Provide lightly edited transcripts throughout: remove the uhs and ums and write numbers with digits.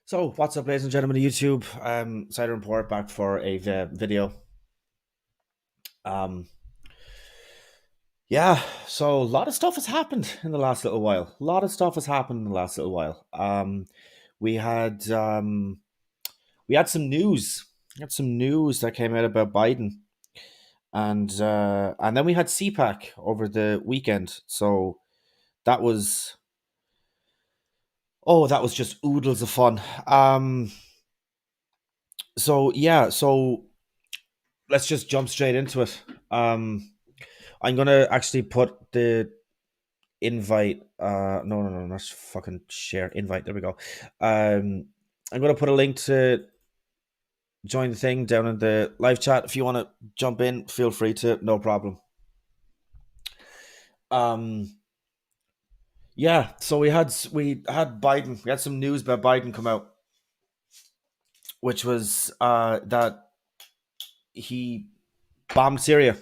So, what's up, ladies and gentlemen of YouTube? Cider Report back for a video. Um, yeah, so a lot of stuff has happened in the last little while. A lot of stuff has happened in the last little while. We had we had some news. We had some news that came out about Biden, and then we had CPAC over the weekend. So that was that was just oodles of fun. So yeah, so let's just jump straight into it. I'm gonna actually put the invite. No, not fucking share invite. There we go. I'm gonna put a link to join the thing down in the live chat. If you want to jump in, feel free to. No problem. Um, yeah. So we had Biden. We had some news about Biden come out, which was that he bombed Syria.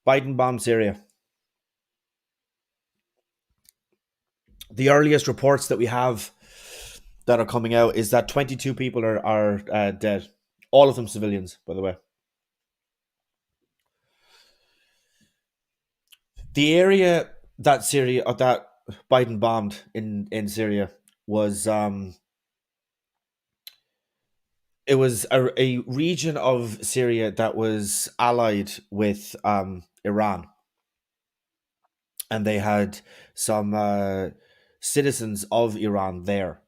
Biden bombed Syria. The earliest reports that we have that are coming out is that 22 people are dead. All of them civilians, by the way. The area that that Biden bombed in Syria was it was a region of Syria that was allied with Iran, and they had some citizens of Iran there.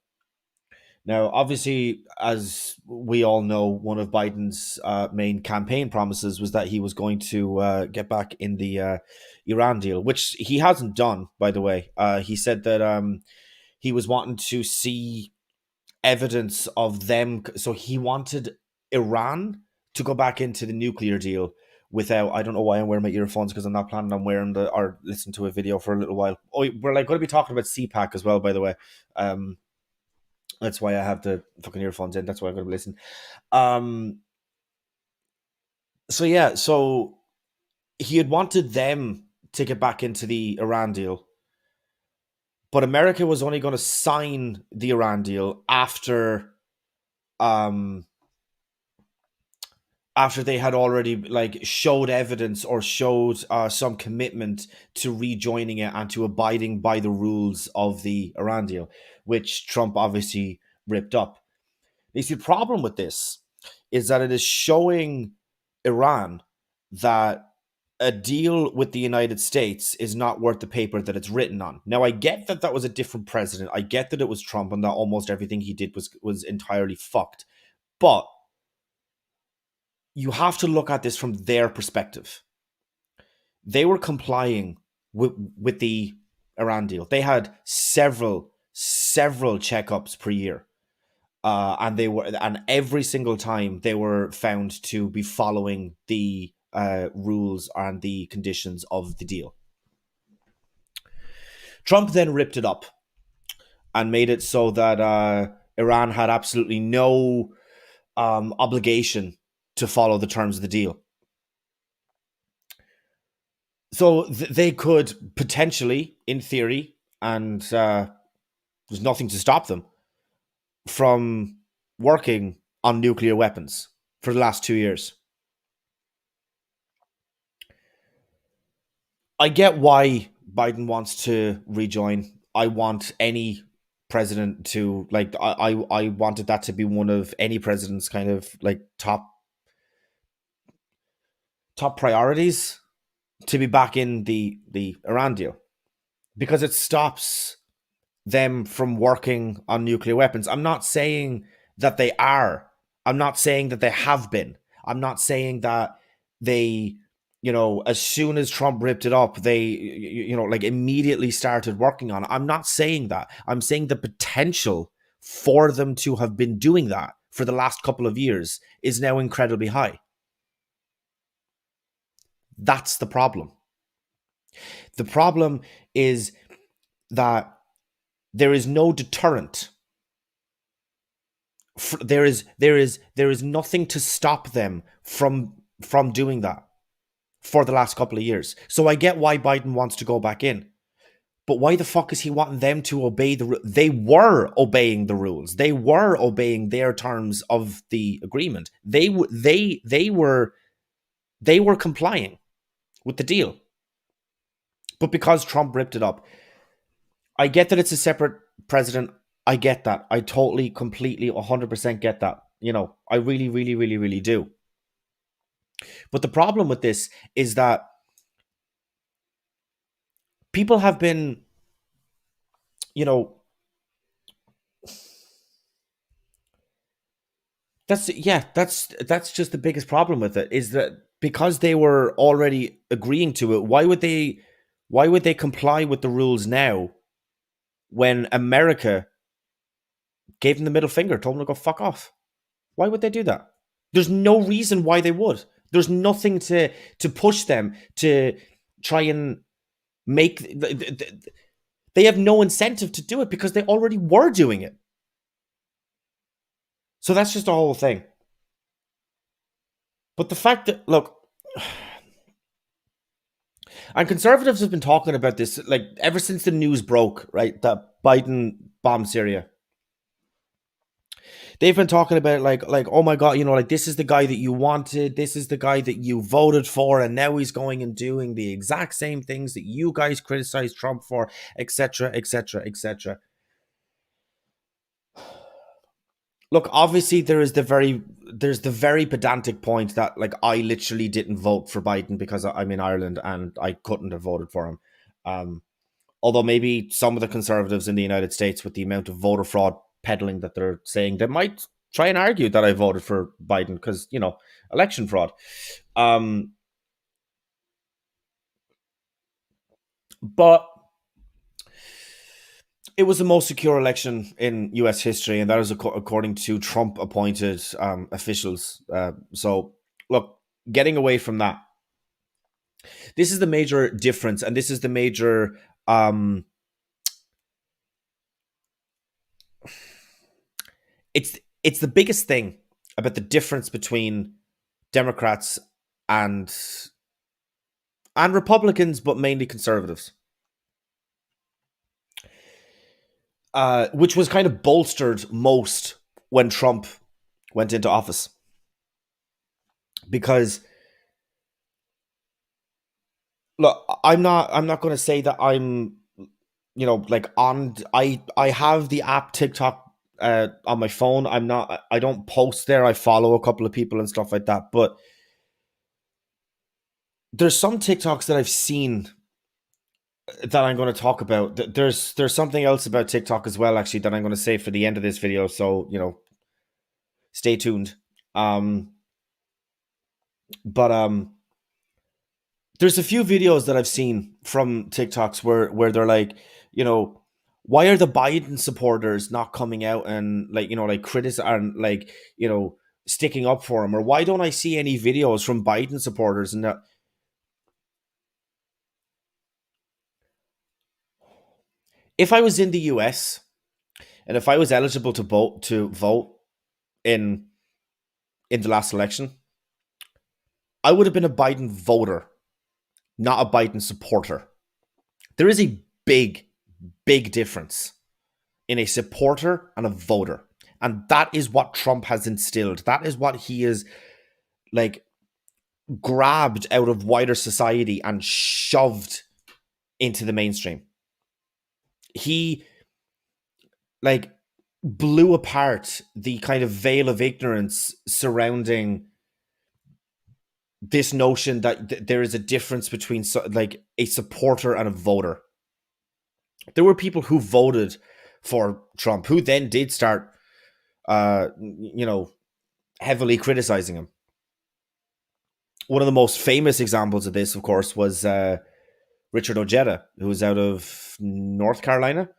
Now, obviously, as we all know, one of Biden's main campaign promises was that he was going to get back in the Iran deal, which he hasn't done, by the way. He said that he was wanting to see evidence of them. So he wanted Iran to go back into the nuclear deal without. I don't know why I'm wearing my earphones because I'm not planning on wearing the or listen to a video for a little while. Oh, we're like going to be talking about CPAC as well, by the way. That's why I have the fucking earphones in. That's why I'm going to listen. Um, so yeah, so he had wanted them to get back into the Iran deal, but America was only going to sign the Iran deal um after they had already like showed evidence or showed some commitment to rejoining it and to abiding by the rules of the Iran deal, which Trump obviously ripped up. You see, the problem with this is that it is showing Iran that a deal with the United States is not worth the paper that it's written on. Now, I get that that was a different president. I get that it was Trump and that almost everything he did was entirely fucked. But you have to look at this from their perspective. They were complying with the Iran deal. They had several checkups per year. And every single time they were found to be following the rules and the conditions of the deal. Trump then ripped it up and made it so that Iran had absolutely no obligation to follow the terms of the deal. So they could potentially, in theory, and there's nothing to stop them from working on nuclear weapons for the last 2 years. I get why Biden wants to rejoin. I want any president to like. I wanted that to be one of any president's kind of like top priorities to be back in the Iran deal because it stops them from working on nuclear weapons. I'm not saying that they are. I'm not saying that they have been. I'm not saying that they, as soon as Trump ripped it up, they, like immediately started working on it. I'm not saying that. I'm saying the potential for them to have been doing that for the last couple of years is now incredibly high. That's the problem. The problem is that there is no deterrent. There is nothing to stop them from doing that for the last couple of years. So I get why Biden wants to go back in. But why the fuck is he wanting them to obey they were obeying the rules. They were obeying their terms of the agreement. They were complying with the deal. But because Trump ripped it up, I get that it's a separate president. I get that. I totally, completely, 100% get that. I really, really, really, really do. But the problem with this is that people have been, you know, that's just the biggest problem with it, is that because they were already agreeing to it, why would they comply with the rules now when America gave them the middle finger, told them to go fuck off? Why would they do that? There's no reason why they would. There's nothing to push them to try and make. They have no incentive to do it because they already were doing it. So that's just the whole thing. But the fact that, look, and conservatives have been talking about this like ever since the news broke, right? That Biden bombed Syria. They've been talking about like oh my god, like this is the guy that you wanted, this is the guy that you voted for, and now he's going and doing the exact same things that you guys criticized Trump for, etc., etc., etc. Look, obviously there's the very pedantic point that like I literally didn't vote for Biden because I'm in Ireland and I couldn't have voted for him. Um, Although maybe some of the conservatives in the United States, with the amount of voter fraud peddling that they're saying, they might try and argue that I voted for Biden because, election fraud. But it was the most secure election in US history, and that is according to Trump appointed officials. So, look, getting away from that, this is the major difference, and this is the major. It's the biggest thing about the difference between Democrats and Republicans, but mainly conservatives, which was kind of bolstered most when Trump went into office, because look, I'm not going to say that I'm like on. I have the app TikTok on my phone. I don't post there. I follow a couple of people and stuff like that, but there's some TikToks that I've seen that I'm going to talk about. There's something else about TikTok as well, actually, that I'm going to say for the end of this video. So stay tuned. But there's a few videos that I've seen from TikToks where they're like, why are the Biden supporters not coming out and like criticize and sticking up for him, or why don't I see any videos from Biden supporters? And that, if I was in the US and if I was eligible to vote in the last election, I would have been a Biden voter, not a Biden supporter. There is a big, big difference in a supporter and a voter. And that is what Trump has instilled. That is what he is like grabbed out of wider society and shoved into the mainstream. He like blew apart the kind of veil of ignorance surrounding this notion that there is a difference between like a supporter and a voter. There were people who voted for Trump who then did start heavily criticizing him. One of the most famous examples of this, of course, was Richard Ojeda, who was out of North Carolina.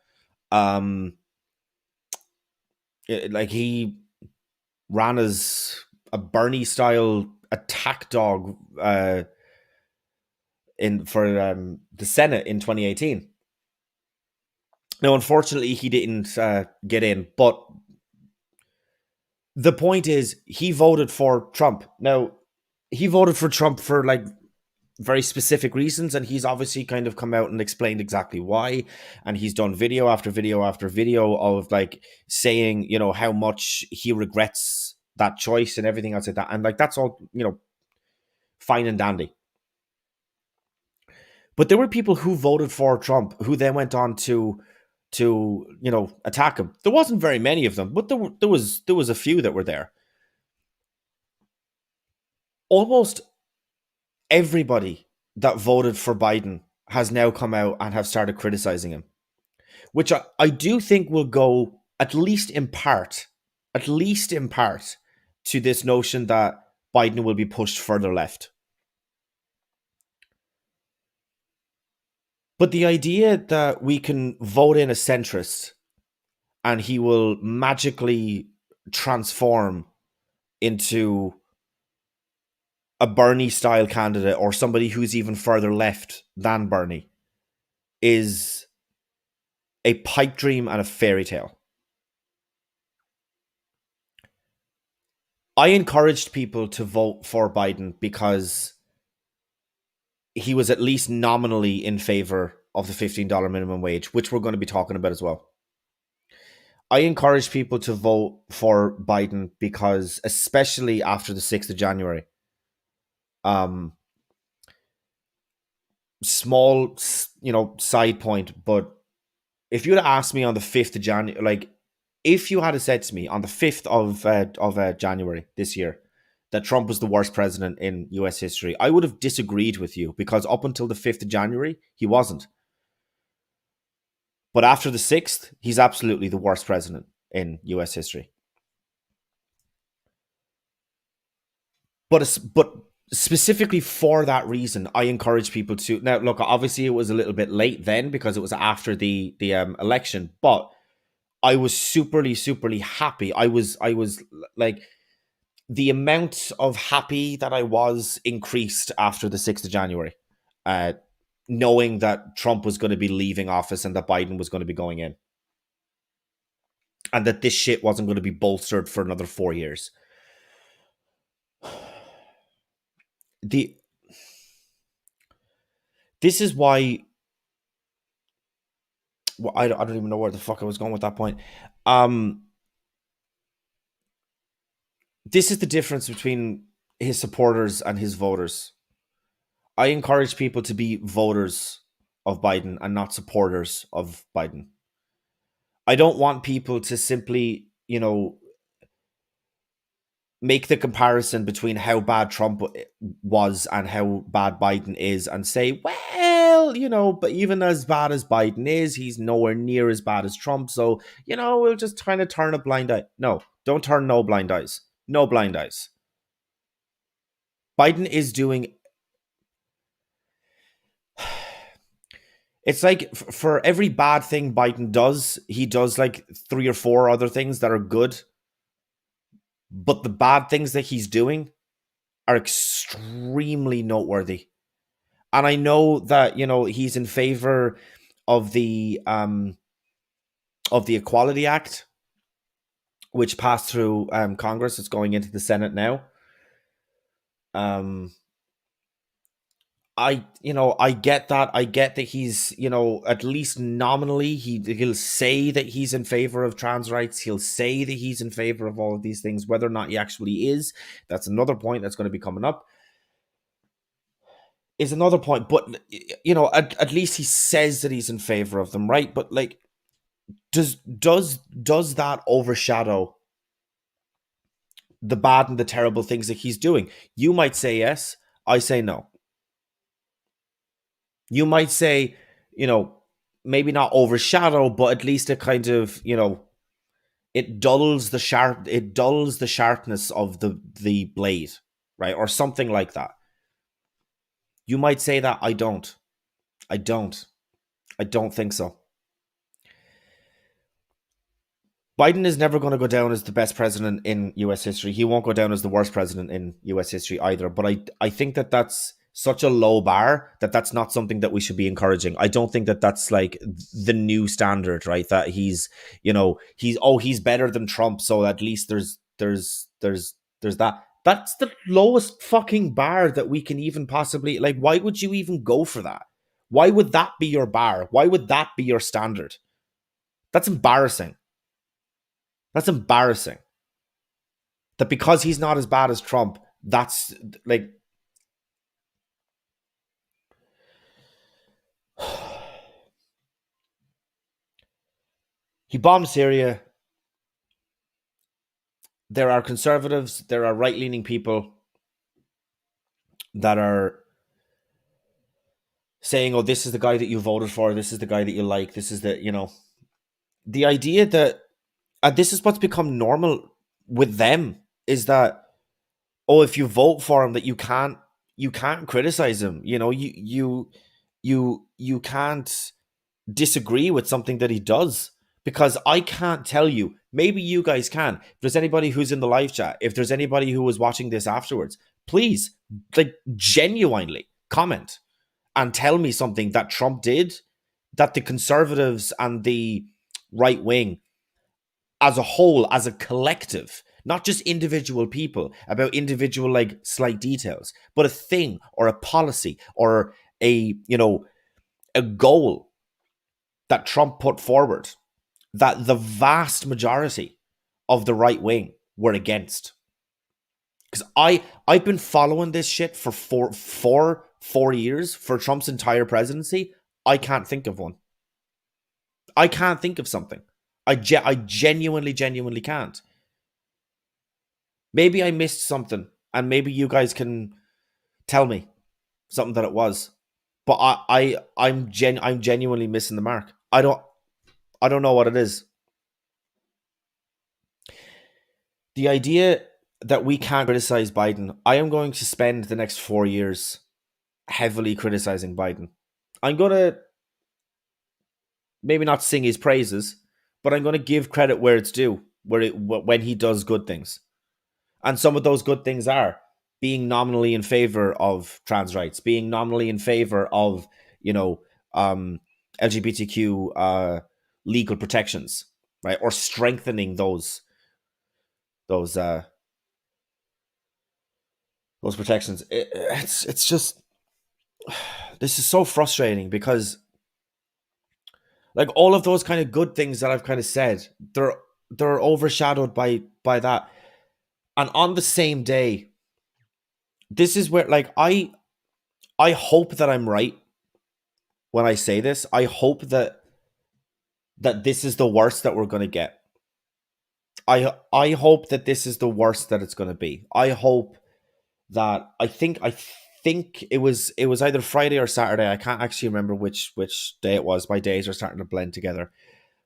Like he ran as a Bernie style attack dog for the Senate in 2018. Now, unfortunately, he didn't get in, but the point is, he voted for Trump. Now, he voted for Trump for like very specific reasons, and he's obviously kind of come out and explained exactly why, and he's done video after video after video of like saying, you know, how much he regrets that choice and everything else like that, and like that's all, you know, fine and dandy. But there were people who voted for Trump who then went on to you know, attack him. There wasn't very many of them, but there was a few that were there. Almost everybody that voted for Biden has now come out and have started criticizing him, which I do think will go at least in part, to this notion that Biden will be pushed further left. But the idea that we can vote in a centrist and he will magically transform into a Bernie style candidate or somebody who's even further left than Bernie is a pipe dream and a fairy tale. I encouraged people to vote for Biden because he was at least nominally in favor of the $15 minimum wage, which we're going to be talking about as well. I encourage people to vote for Biden because, especially after the 6th of January, um, small, you know, side point, but if you had asked me on the 5th of January, like, if you had said to me on the 5th of January this year that Trump was the worst president in US history, I would have disagreed with you because up until the 5th of January, he wasn't. But after the 6th, he's absolutely the worst president in US history. But specifically for that reason, I encourage people to now look. Obviously, it was a little bit late then because it was after the election, but I was superly happy. I was like, the amount of happy that I was increased after the 6th of January, uh, knowing that Trump was going to be leaving office and that Biden was going to be going in, and that this shit wasn't going to be bolstered for another 4 years. The This is why, well, I don't even know where the fuck I was going with that point. Um, this is the difference between his supporters and his voters. I encourage people to be voters of Biden and not supporters of Biden. I don't want people to simply, you know, make the comparison between how bad Trump was and how bad Biden is and say, well, you know, but even as bad as Biden is, he's nowhere near as bad as Trump. So, you know, we'll just try to turn a blind eye. No, don't turn no blind eyes. No blind eyes. Biden is doing. It's like for every bad thing Biden does, he does like 3 or 4 other things that are good. But the bad things that he's doing are extremely noteworthy. And I know that, you know, he's in favor of the Equality Act, which passed through Congress. It's going into the Senate now. Um, I get that. I get that he's, you know, at least nominally, he'll say that he's in favor of trans rights. He'll say that he's in favor of all of these things. Whether or not he actually is, that's another point that's going to be coming up. Is another point, but you know, at least he says that he's in favor of them, right? But like, does that overshadow the bad and the terrible things that he's doing? You might say yes. I say no. You might say, you know, maybe not overshadow, but at least it kind of, you know, it dulls the sharpness of the blade, right? Or something like that. You might say that. I don't. I don't. I don't think so. Biden is never going to go down as the best president in US history. He won't go down as the worst president in US history either. But I think that that's such a low bar that that's not something that we should be encouraging. I don't think that that's like the new standard, right? That he's, you know, he's better than Trump, so at least there's that. That's the lowest fucking bar that we can even possibly, like, why would you even go for that? Why would that be your bar? Why would that be your standard? That's embarrassing. That's embarrassing. That because he's not as bad as Trump, that's like he bombed Syria. There are conservatives, there are right-leaning people that are saying, "Oh, this is the guy that you voted for. This is the guy that you like. This is the idea that, and this is what's become normal with them, is that, oh, if you vote for him, that you can't criticize him. You can't disagree with something that he does, because I can't tell you. Maybe you guys can. If there's anybody who's in the live chat, if there's anybody who was watching this afterwards, please, like, genuinely comment and tell me something that Trump did, that the conservatives and the right wing as a whole, as a collective, not just individual people, about individual, like, slight details, but a thing or a policy or a goal that Trump put forward that the vast majority of the right wing were against. Because I've been following this shit for 4 years for Trump's entire presidency. I can't think of one. I can't think of something. I genuinely can't. Maybe I missed something, and maybe you guys can tell me something that it was. But I'm genuinely missing the mark. I don't know what it is. The idea that we can't criticize Biden, I am going to spend the next 4 years heavily criticizing Biden. I'm going to maybe not sing his praises, but I'm going to give credit where it's due, when he does good things. And some of those good things are being nominally in favor of trans rights, being nominally in favor of, LGBTQ legal protections, right? Or strengthening those protections. It's just, this is so frustrating, because, like, all of those kind of good things that I've kind of said, they're overshadowed by that. And on the same day, this is where, like, I hope that I'm right when I say this. I hope that this is the worst that we're going to get. I hope that this is the worst that it's going to be. I hope that I think it was either Friday or Saturday. I can't actually remember which day it was. My days are starting to blend together.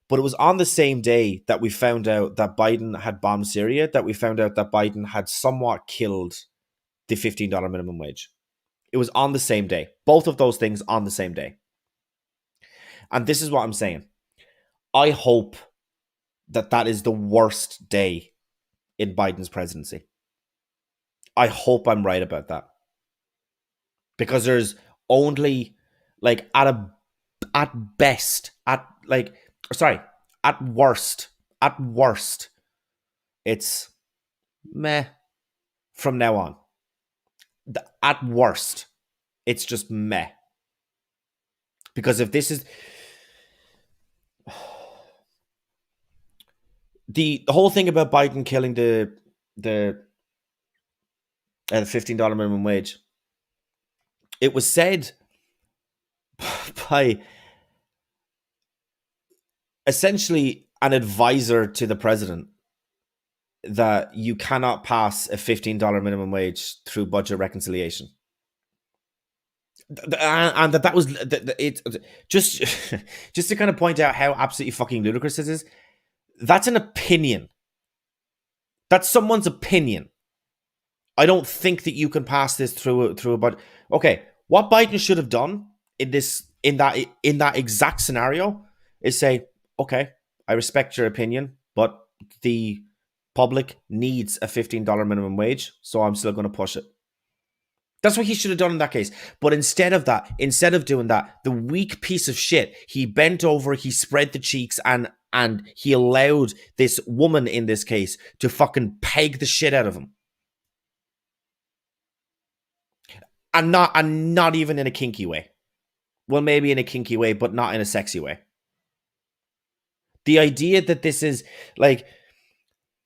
But it was on the same day that we found out that Biden had bombed Syria, that we found out that Biden had somewhat killed the $15 minimum wage. It was on the same day. Both of those things on the same day. And this is what I'm saying. I hope that is the worst day in Biden's presidency. I hope I'm right about that. Because there's only, like, at best, at worst, it's meh from now on. At worst, it's just meh. Because if this is the whole thing about Biden killing the $15 minimum wage, it was said by essentially an advisor to the president that you cannot pass a $15 minimum wage through budget reconciliation. And that was it. Just to kind of point out how absolutely fucking ludicrous this is. That's an opinion. That's someone's opinion. I don't think that you can pass this through a budget. Okay, what Biden should have done in that exact scenario is say, okay, I respect your opinion, but the public needs a $15 minimum wage, so I'm still going to push it. That's what he should have done in that case. But instead of doing that, the weak piece of shit, he bent over, he spread the cheeks, and he allowed this woman in this case to fucking peg the shit out of him. and not even in a kinky way. Well, maybe in a kinky way, but not in a sexy way. The idea that this is like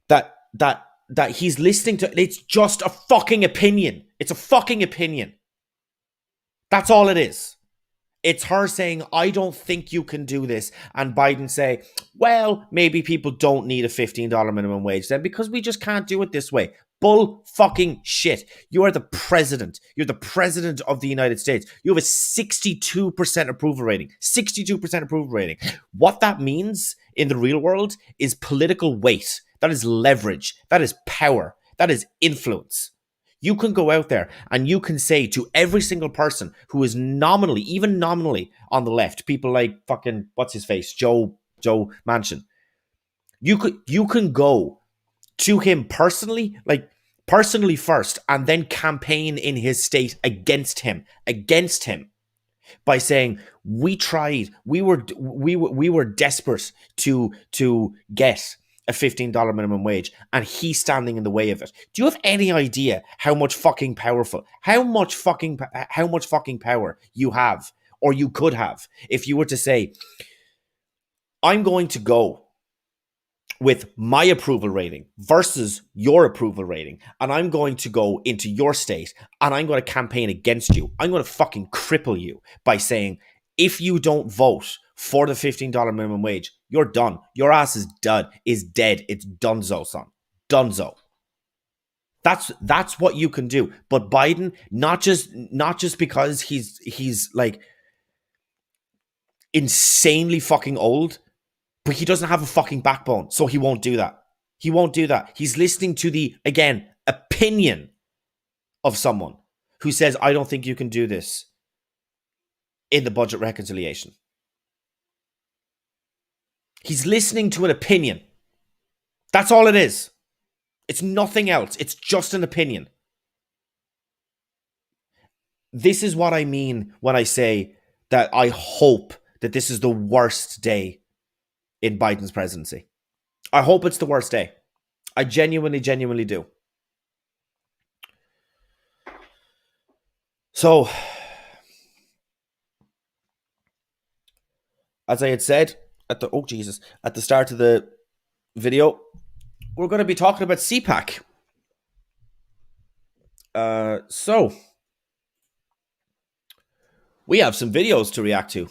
that he's listening to, it's just a fucking opinion. It's a fucking opinion. That's all it is. It's her saying, I don't think you can do this. And Biden say, well, maybe people don't need a $15 minimum wage then because we just can't do it this way. Bull fucking shit. You are the president. You're the president of the United States. You have a 62% approval rating. 62% approval rating. What that means in the real world is political weight. That is leverage. That is power. That is influence. You can go out there and you can say to every single person who is nominally, even nominally on the left, people like fucking what's his face, Joe Manchin. You can go to him personally, like personally first, and then campaign in his state against him by saying we tried, we were desperate to get a $15 minimum wage, and he's standing in the way of it. Do you have any idea how much fucking power you have, or you could have, if you were to say, I'm going to go with my approval rating versus your approval rating, and I'm going to go into your state and I'm going to campaign against you. I'm going to fucking cripple you by saying, if you don't vote for the $15 minimum wage, you're done. Your ass is dead. It's donezo, son. Donezo. That's what you can do. But Biden, not just because he's like insanely fucking old, but he doesn't have a fucking backbone, so he won't do that. He won't do that. He's listening to the, again, opinion of someone who says, I don't think you can do this in the budget reconciliation. He's listening to an opinion. That's all it is. It's nothing else. It's just an opinion. This is what I mean when I say that I hope that this is the worst day in Biden's presidency. I hope it's the worst day. I genuinely do. So, as I had said at the start of the video, we're going to be talking about CPAC. So we have some videos to react to.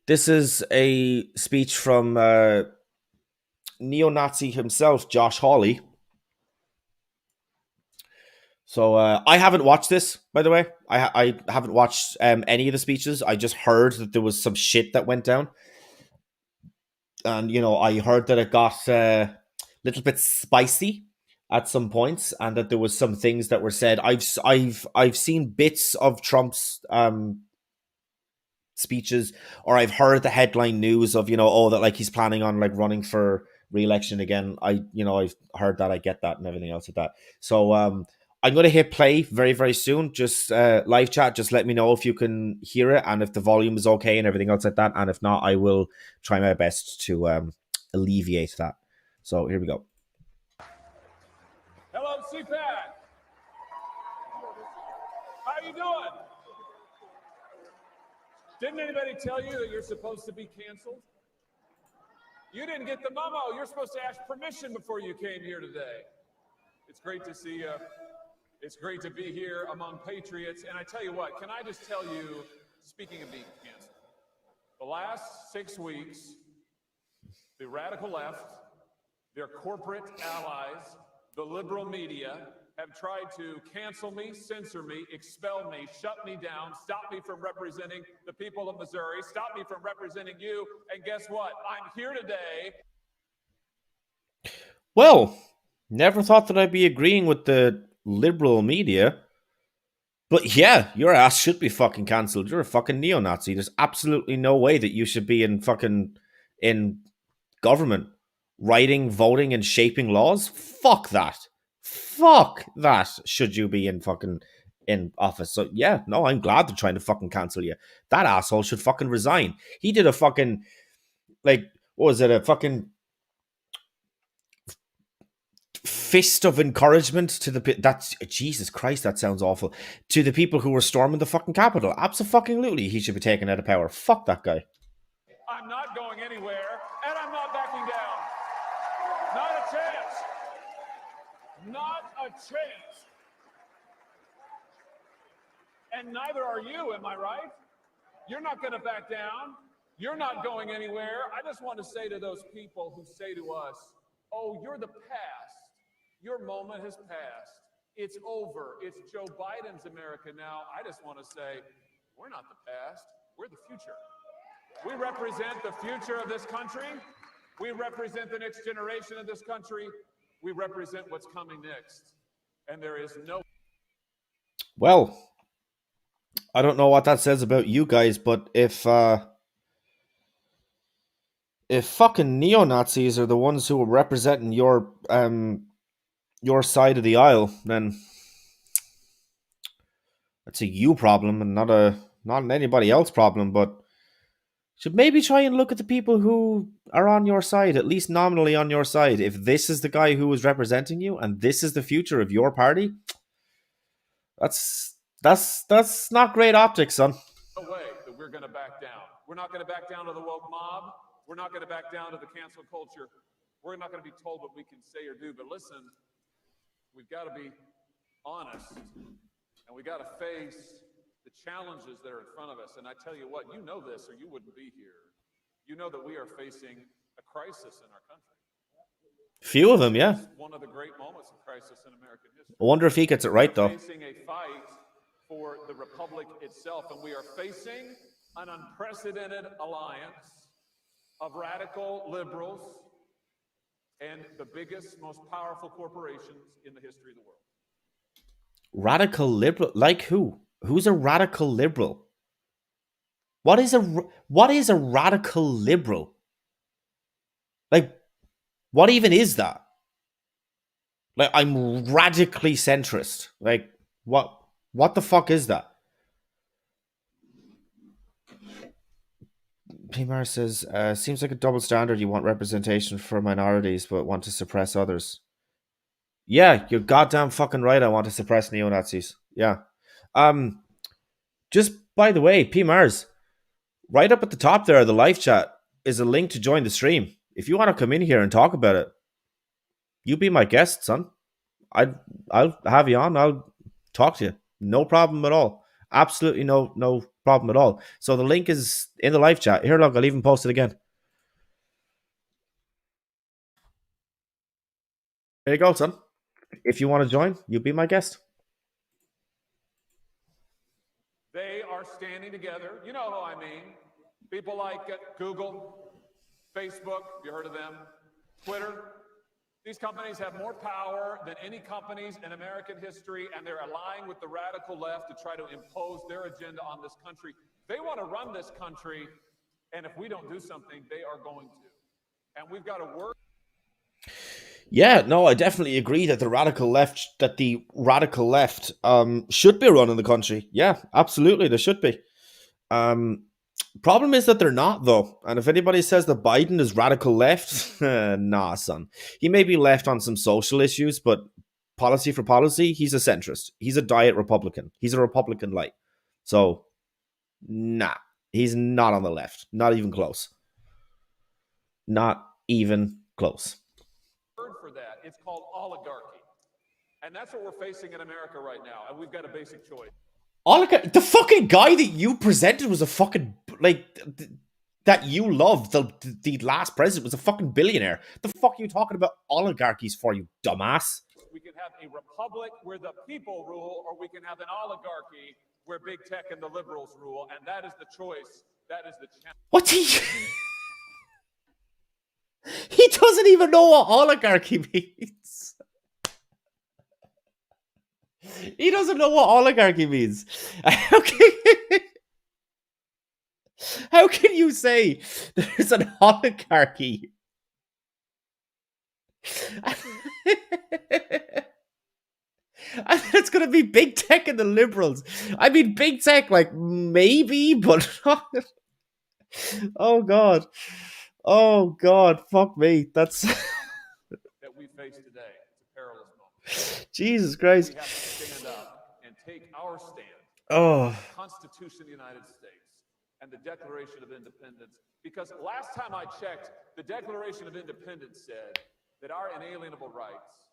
This is a speech from neo-Nazi himself, Josh Hawley. So I haven't watched this, by the way. I haven't watched any of the speeches. I just heard that there was some shit that went down, and I heard that it got a little bit spicy at some points, and that there was some things that were said. I've seen bits of Trump's speeches, or I've heard the headline news of that, like, he's planning on like running for re-election again. I've heard that. I get that and everything else like that. So I'm going to hit play very, very soon. Just live chat. Just let me know if you can hear it and if the volume is okay and everything else like that. And if not, I will try my best to alleviate that. So here we go. Hello, CPAC. How you doing? Didn't anybody tell you that you're supposed to be canceled? You didn't get the memo. You're supposed to ask permission before you came here today. It's great to see you. It's great to be here among patriots. And I tell you what, can I just tell you, speaking of being canceled, the last 6 weeks, the radical left, their corporate allies, the liberal media have tried to cancel me, censor me, expel me, shut me down, stop me from representing the people of Missouri, stop me from representing you. And guess what? I'm here today. Well, never thought that I'd be agreeing with the liberal media. But yeah, your ass should be fucking cancelled. You're a fucking neo-Nazi. There's absolutely no way that you should be in government, writing, voting, and shaping laws. Fuck that. Fuck that. Should you be in office? So yeah, no, I'm glad they're trying to fucking cancel you. That asshole should fucking resign. He did a fucking, like, what was it? A fucking fist of encouragement to that's Jesus Christ, that sounds awful. To the people who were storming the fucking Capitol. Absolutely, he should be taken out of power. Fuck that guy. I'm not going anywhere, and I'm not backing down. Not a chance. Not a chance. And neither are you, am I right? You're not going to back down. You're not going anywhere. I just want to say to those people who say to us, oh, you're the past. Your moment has passed. It's over. It's Joe Biden's America now. I just want to say, we're not the past. We're the future. We represent the future of this country. We represent the next generation of this country. We represent what's coming next. And there is no... Well, I don't know what that says about you guys, but if fucking neo-Nazis are the ones who are representing your side of the aisle, then that's a you problem and not an anybody else problem, but should maybe try and look at the people who are on your side, at least nominally on your side. If this is the guy who is representing you and this is the future of your party, that's not great optics, son. No way that we're going to back down. We're not going to back down to the woke mob. We're not going to back down to the cancel culture. We're not going to be told what we can say or do. But listen, we've got to be honest, and we got to face the challenges that are in front of us. And I tell you what, you know this or you wouldn't be here. You know that we are facing a crisis in our country. Few of them, yeah. It's one of the great moments of crisis in American history. I wonder if he gets it right, though. We're facing a fight for the republic itself, and we are facing an unprecedented alliance of radical liberals and the biggest, most powerful corporations in the history of the world. Radical liberal? Like who? Who's a radical liberal? What is a radical liberal? Like, what even is that? Like, I'm radically centrist. Like, what the fuck is that? Pimar says, seems like a double standard. You want representation for minorities, but want to suppress others. Yeah, you're goddamn fucking right. I want to suppress neo-Nazis. Yeah. Just by the way, P Mars, right up at the top there, the live chat is a link to join the stream. If you want to come in here and talk about it, you be my guest, son. I'll have you on. I'll talk to you. No problem at all. Absolutely no problem at all. So the link is in the live chat. Here, look, I'll even post it again. There you go, son. If you want to join, you be my guest. They are standing together. You know who I mean. People like Google, Facebook, you heard of them, Twitter. These companies have more power than any companies in American history, and they're allying with the radical left to try to impose their agenda on this country. They want to run this country, and if we don't do something, they are going to. And we've got to work. Yeah, no, I definitely agree that the radical left should be running the country. Yeah, absolutely, they should be. Problem is that they're not, though. And if anybody says that Biden is radical left, nah, son. He may be left on some social issues, but policy for policy, he's a centrist. He's a diet Republican. He's a Republican light. So, nah, he's not on the left. Not even close. Not even close. Word for that. It's called oligarchy. And that's what we're facing in America right now. And we've got a basic choice. Oligarchy. The fucking guy that you presented was a fucking, like, that you loved, the last president was a fucking billionaire. The fuck are you talking about oligarchies for, you dumbass? We can have a republic where the people rule, or we can have an oligarchy where big tech and the liberals rule. And that is the choice. That is the challenge. What he doesn't even know what oligarchy means. He doesn't know what oligarchy means. How can you say there's an oligarchy? And it's going to be big tech and the liberals. I mean, big tech, like, maybe, but oh god. Oh god, fuck me. That's that we face today. It's a perilous Jesus Christ. We have to stand up and take our stand Oh, on the Constitution of the United States and the Declaration of Independence. Because last time I checked, the Declaration of Independence said that our inalienable rights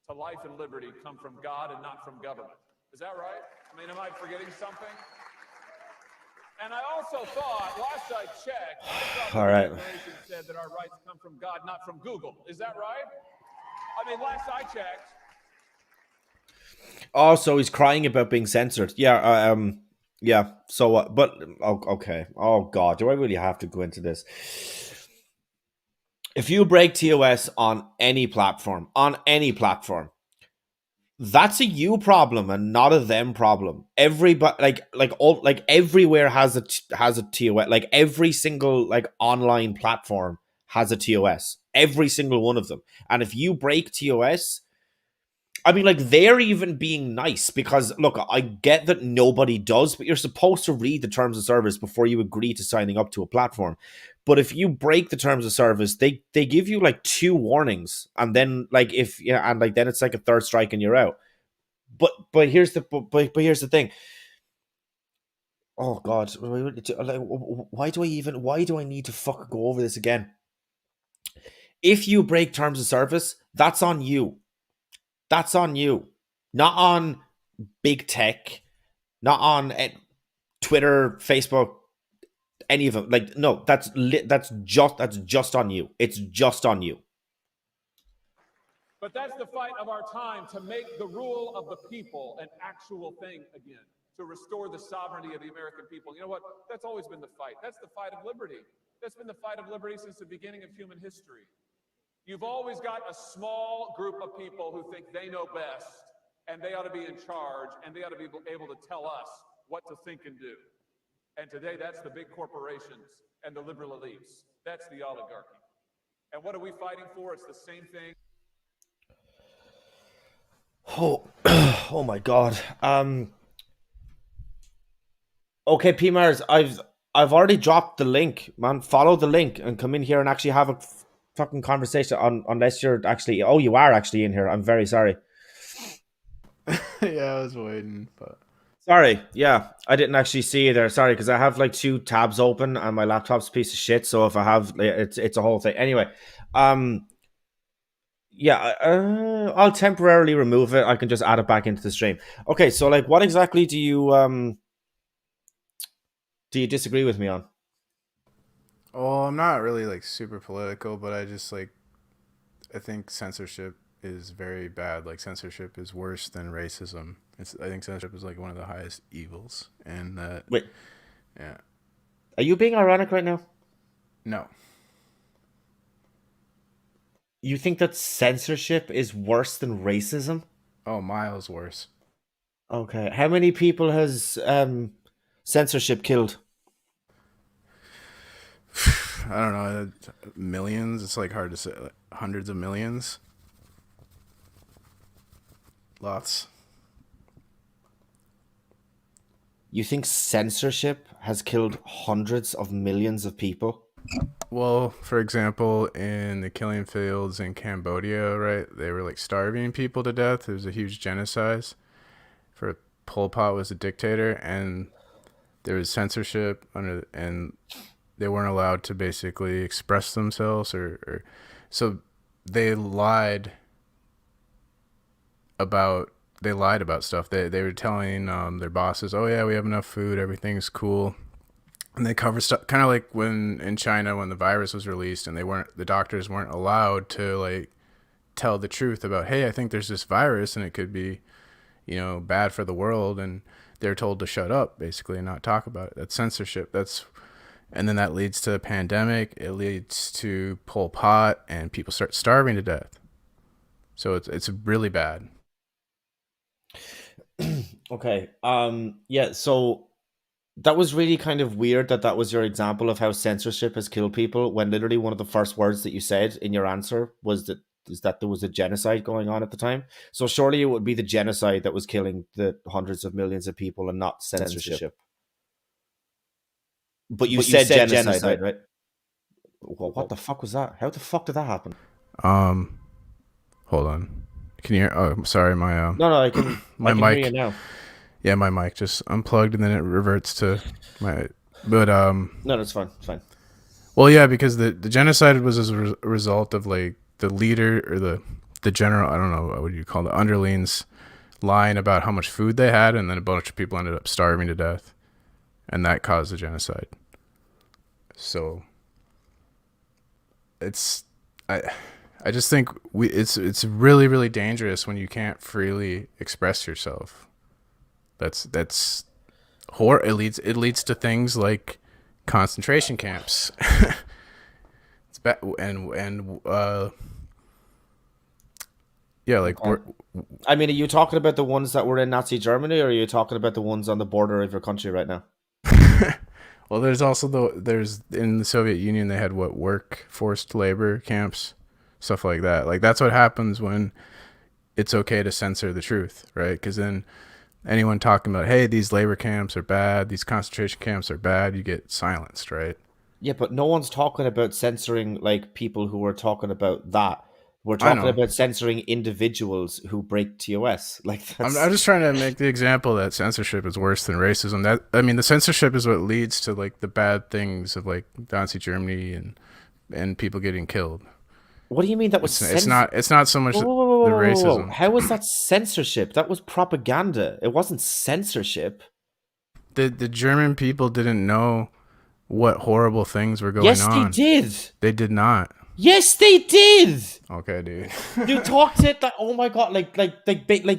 to life and liberty come from God and not from government. Is that right? I mean, am I forgetting something? And I also thought, last I checked, I thought all that the right. Declaration said that our rights come from God, not from Google. Is that right? I mean, last I checked. Also, he's crying about being censored. Yeah, yeah. So, but okay. Oh God, do I really have to go into this? If you break TOS on any platform, that's a you problem and not a them problem. Everybody, like everywhere has has a TOS. Like every single like online platform has a TOS. Every single one of them. And if you break TOS, I mean, like they're even being nice because look, I get that nobody does, but you're supposed to read the terms of service before you agree to signing up to a platform. But if you break the terms of service, they give you like two warnings, and then like if yeah, and like then it's like a third strike and you're out. But here's the thing. Oh God, like, why do I need to fucking go over this again? If you break terms of service, that's on you. That's on you, not on big tech, not on Twitter, Facebook, any of them. Like, no, that's just on you. It's just on you. But that's the fight of our time to make the rule of the people an actual thing again, to restore the sovereignty of the American people. You know what? That's always been the fight. That's the fight of liberty. That's been the fight of liberty since the beginning of human history. You've always got a small group of people who think they know best and they ought to be in charge and they ought to be able to tell us what to think and do. And today, that's the big corporations and the liberal elites. That's the oligarchy. And what are we fighting for? It's the same thing. Oh, oh my God. Okay, P Mars, I've already dropped the link, man. Follow the link and come in here and actually have a fucking conversation. Unless you're actually, oh, you are actually in here. I'm very sorry. Yeah, I was waiting, but Sorry, yeah, I didn't actually see you there. Sorry, because I have like two tabs open and my laptop's a piece of shit. So if I have, it's a whole thing. Anyway, um, yeah, I'll temporarily remove it. I can just add it back into the stream. Okay, so like, what exactly do you disagree with me on? well, I'm not really like super political, but I think censorship is very bad. Like censorship is worse than racism. I think censorship is like one of the highest evils, and that Wait, yeah, are you being ironic right now? no, You think that censorship is worse than racism? oh, miles worse. Okay, how many people has censorship killed? I don't know, millions. It's like hard to say. Like, hundreds of millions, lots. You think censorship has killed hundreds of millions of people? Well, for example, in the killing fields in Cambodia, right, they were like starving people to death. There was a huge genocide for Pol Pot was a dictator, and there was censorship and they weren't allowed to basically express themselves or so they lied about they lied about stuff. They were telling their bosses, "Oh yeah, we have enough food, everything's cool," and they cover stuff. Kind of like when in China when the virus was released, and the doctors weren't allowed to like tell the truth about, "Hey, I think there's this virus, and it could be bad for the world," and they're told to shut up basically and not talk about it. That's censorship. And then that leads to a pandemic. It leads to Pol Pot, and people start starving to death. So it's really bad. Okay. Yeah. So that was really kind of weird that was your example of how censorship has killed people. When literally one of the first words that you said in your answer was that there was a genocide going on at the time. So surely it would be the genocide that was killing the hundreds of millions of people and not censorship. But you But you said said genocide, genocide, right? right? Well, what the fuck was that? How the fuck did that happen? Um, hold on. Can you hear? Oh, I'm sorry, No, no, I can my hear you mic. now. Yeah, my mic just unplugged and then it reverts to my. But No, that's fine. It's fine. well, yeah, because the genocide was as a result of like the leader or the general. I don't know what do you call the underlings lying about how much food they had, and then a bunch of people ended up starving to death, and that caused the genocide. So it's I I just think it's really really dangerous when you can't freely express yourself. That's horror. It leads to things like concentration camps. It's and yeah, like Okay. I mean, are you talking about the ones that were in Nazi Germany, or are you talking about the ones on the border of your country right now? well, there's also there's in the Soviet Union they had what work forced labor camps, stuff like that. Like that's what happens when it's okay to censor the truth, right? Because then anyone talking about hey these labor camps are bad, these concentration camps are bad, you get silenced, right? Yeah, but no one's talking about censoring like people who are talking about that. We're I talking know. about censoring individuals who break TOS. Like I'm that's just trying to make the example that censorship is worse than racism. That I mean, the censorship is what leads to like the bad things of like Nazi Germany and people getting killed. what do you mean that was It's cens? not so much Whoa, whoa, whoa, whoa, the whoa, whoa, whoa! racism. How was that censorship? That was propaganda. It wasn't censorship. The German people didn't know what horrible things were going Yes, they on. did. They did not. Yes, they did. Okay, dude. You talked it like, oh my god, like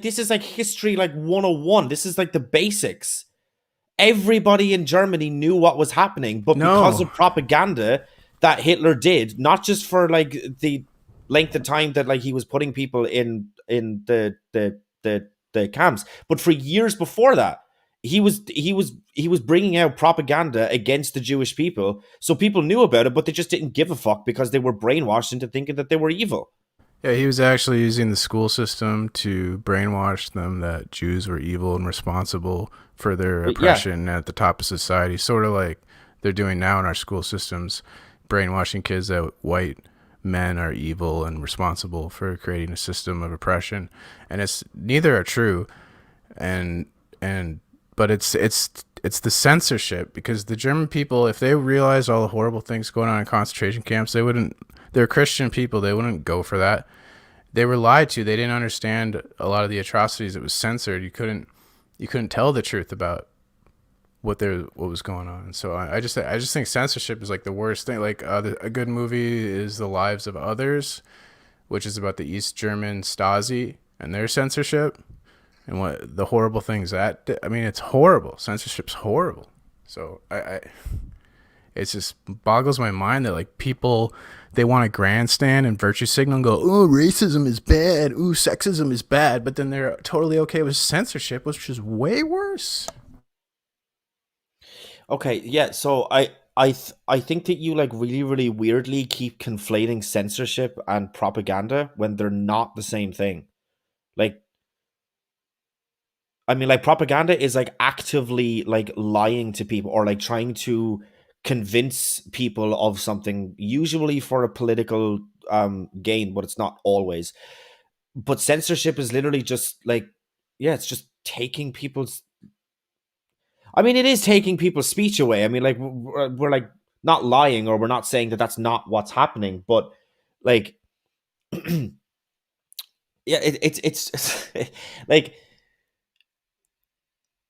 this is like history like 101. This is like the basics. Everybody in Germany knew what was happening, but because No. of propaganda that Hitler did, not just for like the length of time that like he was putting people in the camps, but for years before that, he was bringing out propaganda against the Jewish people, so people knew about it, but they just didn't give a fuck because they were brainwashed into thinking that they were evil. Yeah, he was actually using the school system to brainwash them that Jews were evil and responsible for their Yeah, oppression at the top of society, sort of like they're doing now in our school systems, brainwashing kids that white men are evil and responsible for creating a system of oppression. And it's neither are true, and and but it's the censorship because the German people, if they realized all the horrible things going on in concentration camps, they wouldn't. They're Christian people. They wouldn't go for that. They were lied to. They didn't understand a lot of the atrocities. It was censored. You couldn't tell the truth about what was going on. So I just think censorship is like the worst thing. Like a good movie is The Lives of Others, which is about the East German Stasi and their censorship and what the horrible things I mean, it's horrible. Censorship's horrible. So it just boggles my mind that like people they want to grandstand and virtue signal and go, oh, racism is bad, ooh, sexism is bad, but then they're totally okay with censorship, which is way worse. okay, yeah. So I think that you like really really weirdly keep conflating censorship and propaganda when they're not the same thing. Like I mean, like propaganda is like actively like lying to people or like trying to convince people of something, usually for a political gain, but it's not always. But censorship is literally just like, yeah, it's just taking people's. I mean, it is taking people's speech away. I mean, like we're like not lying, or we're not saying that that's not what's happening, but like, yeah, it's like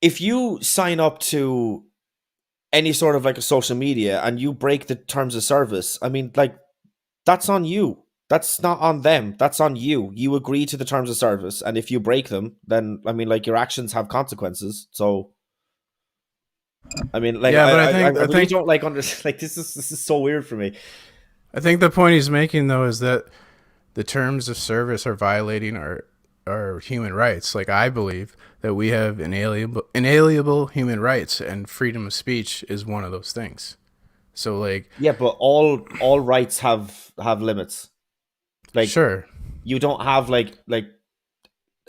if you sign up to any sort of like a social media and you break the terms of service, I mean, like that's on you. That's not on them. That's on you. You agree to the terms of service, and if you break them, then I mean, like your actions have consequences. So I mean, like Yeah, but I I think I really think don't like understand. Like this is so weird for me. I think the point he's making though is that the terms of service are violating our human rights. Like I believe that we have inalienable human rights, and freedom of speech is one of those things. So like, Yeah, but all rights have limits. Like sure, you don't have like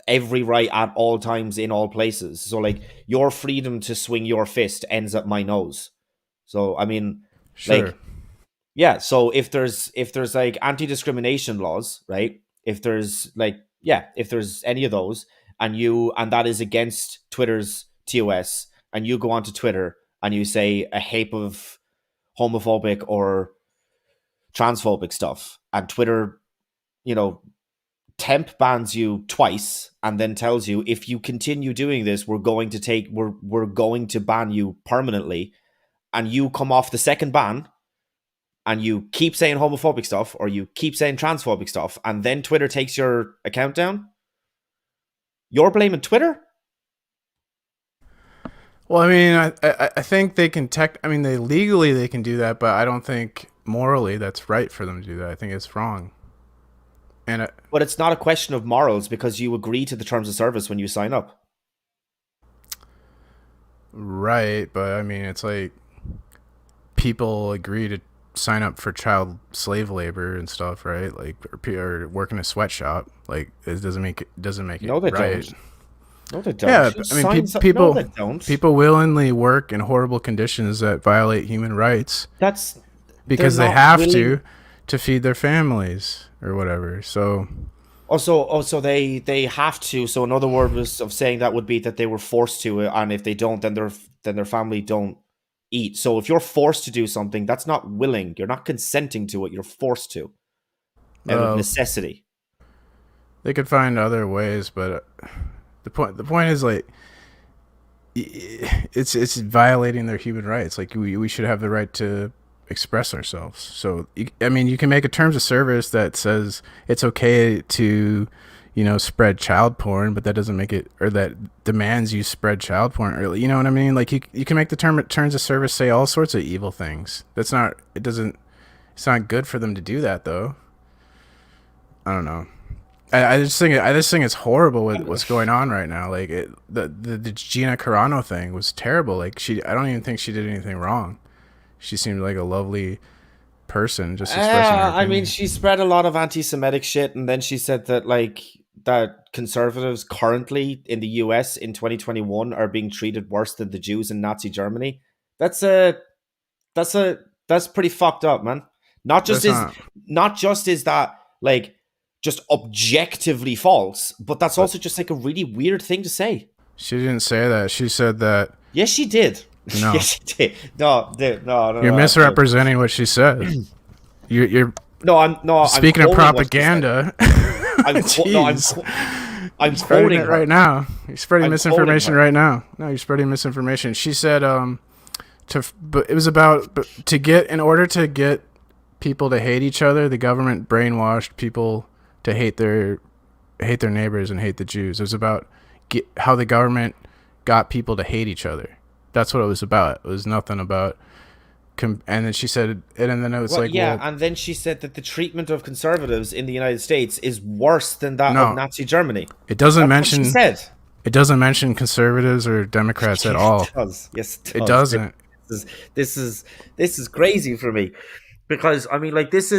every right at all times in all places. So like your freedom to swing your fist ends at my nose. So I mean, sure, like yeah. So if there's like anti discrimination laws, right? If there's like Yeah, if there's any of those, and that is against Twitter's TOS, and you go onto Twitter and you say a heap of homophobic or transphobic stuff, and Twitter, you know, temp bans you twice and then tells you if you continue doing this, we're going to ban you permanently, and you come off the second ban and you keep saying homophobic stuff or you keep saying transphobic stuff, and then Twitter takes your account down, you're blaming Twitter? Well, I mean, I think they can I mean, they legally they can do that, but I don't think morally that's right for them to do that. I think it's wrong. And But it's not a question of morals because you agree to the terms of service when you sign up. right, but I mean, it's like people agree to sign up for child slave labor and stuff, right? Like, or work in a sweatshop. Like, it doesn't make it No, they right. don't. No, they don't. Yeah, Who I mean, signs up? No, people they don't. people willingly work in horrible conditions that violate human rights That's they're because they not have willing. to feed their families or whatever. So Also, they have to. So another word was of saying that would be that they were forced to, and if they don't, then their family don't eat. So if you're forced to do something, that's not willing. You're not consenting to it. You're forced to out of uh, necessity. they could find other ways, but the point is like it's violating their human rights. Like we should have the right to express ourselves. So I mean, you can make a terms of service that says it's okay to, spread child porn, but that doesn't make it, or that demands you spread child porn, or you know what I mean? Like you can make the terms of service say all sorts of evil things. That's not it doesn't it's not good for them to do that though. I don't know. I just think it's horrible with what's going on right now. Like the Gina Carano thing was terrible. Like I don't even think she did anything wrong. She seemed like a lovely person, just expressing her I mean, opinion. she spread a lot of anti-Semitic shit, and then she said that that conservatives currently in the U.S. in 2021 are being treated worse than the Jews in Nazi Germany. That's a that's a that's pretty fucked up, man. Not just That's is not. not just is that like just objectively false, but that's But also just like a really weird thing to say. she didn't say that. She said that Yes, she did. no, Yes, she did. No, dude, no, no, you're no. misrepresenting what she said. You're I'm speaking of quoting what she said. propaganda. Jeez, I'm you're spreading quoting it right her. now. You're spreading I'm quoting misinformation her. right now. No, you're spreading misinformation. She said but it was about to get in order to get people to hate each other, the government brainwashed people to hate their neighbors and hate the Jews. It was about how the government got people to hate each other. That's what it was about. It was nothing about and then she said, and then it was Well, like, yeah, well, and then she said that the treatment of conservatives in the United States is worse than that of no, Nazi Germany. it doesn't That's what she mention said. it doesn't mention conservatives or Democrats at Yeah, it all. does. Yes, it It does. doesn't. This is this is this is crazy for me because I mean, this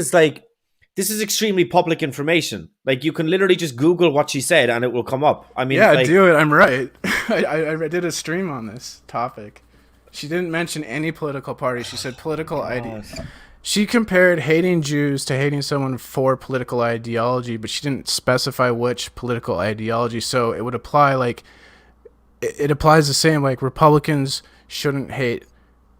is extremely public information. Like you can literally just Google what she said and it will come up. I mean, Yeah, like do it. I'm right. I did a stream on this topic. She didn't mention any political party. She said political idea. God. She compared hating Jews to hating someone for political ideology, but she didn't specify which political ideology. So it would apply like it applies the same. Like Republicans shouldn't hate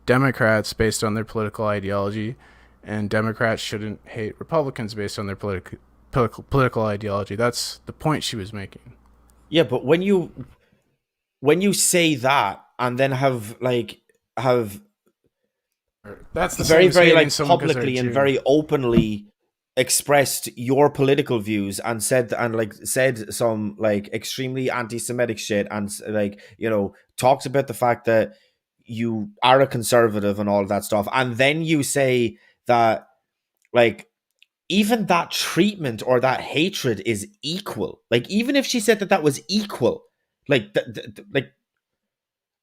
Democrats based on their political ideology, and Democrats shouldn't hate Republicans based on their political ideology. That's the point she was making. Yeah, but when you say that and then have That's the very same as very hating like someone because they're a publicly and Jew. very openly expressed your political views and said some like extremely anti-Semitic shit and like talked about the fact that you are a conservative and all of that stuff, and then you say that like even that treatment or that hatred is equal. Like even if she said that that was equal, like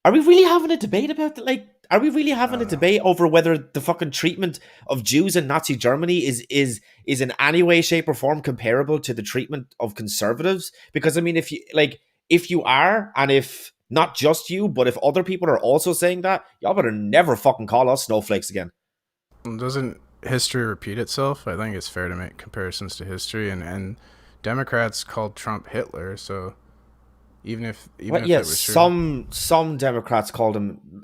are we really having a debate about that? Like, are we really I having a don't know. debate over whether the fucking treatment of Jews in Nazi Germany is in any way, shape, or form comparable to the treatment of conservatives? Because I mean, if you are, and if not just you, but if other people are also saying that, y'all better never fucking call us snowflakes again. Doesn't history repeat itself? I think it's fair to make comparisons to history, and Democrats called Trump Hitler, so even What? if Yeah, it was true. some Democrats called him.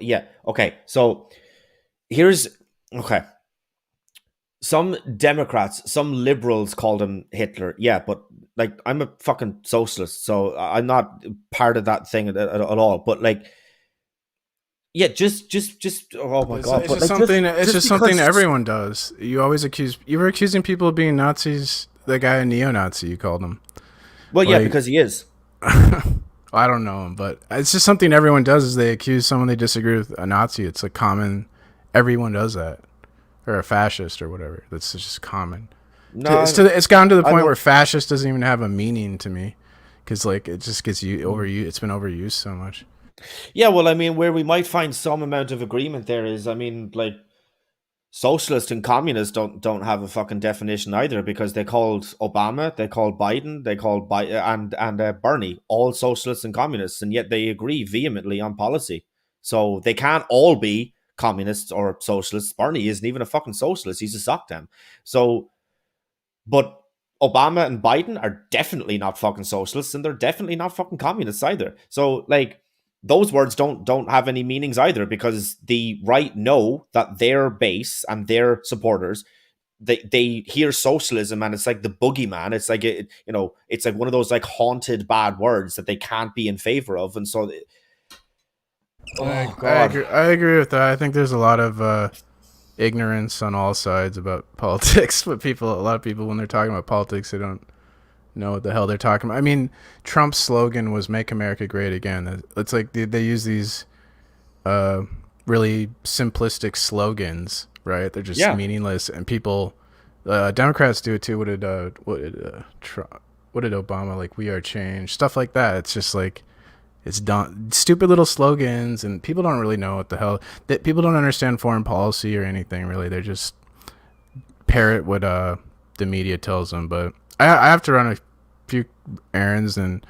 Yeah. Okay. So here's okay. Some Democrats, some liberals called him Hitler. Yeah, but like I'm a fucking socialist, so I'm not part of that thing at all. But like, yeah, just. Oh my god! It's But just like, something. It's just just something because. everyone does. You were accusing people of being Nazis. The guy a neo-Nazi, you called him. Well, yeah, Like because he is. I don't know him, but it's just something everyone does. Is they accuse someone they disagree with a Nazi. It's like common. Everyone does that, or a fascist or whatever. That's just common. No, It's gotten to the I point where don't. fascist doesn't even have a meaning to me, because like it just gets overused. It's been overused so much. Yeah, well, I mean, where we might find some amount of agreement there is, I mean, like socialist and communist don't have a fucking definition either because they called Obama, they called Biden, they called and Bernie all socialists and communists, and yet they agree vehemently on policy. So they can't all be communists or socialists. Bernie isn't even a fucking socialist; he's a sockdem. So but Obama and Biden are definitely not fucking socialists, and they're definitely not fucking communists either. So like those words don't have any meanings either because the right know that their base and their supporters they hear socialism and it's like the boogeyman. It's like it's like one of those like haunted bad words that they can't be in favor of, and so oh I god. agree. I agree with that. I think there's a lot of ignorance on all sides about politics. But a lot of people, when they're talking about politics, they don't know what the hell they're talking about. I mean, Trump's slogan was "Make America Great Again." It's like they use these uh, really simplistic slogans, right? They're just Yeah. meaningless, and people, Democrats do it too. What did Obama like? We are change, stuff like that. It's just like it's done, stupid little slogans, and people don't really know what the hell. That people don't understand foreign policy or anything really. They're just parrot what the media tells them. But I have to run a few errands, and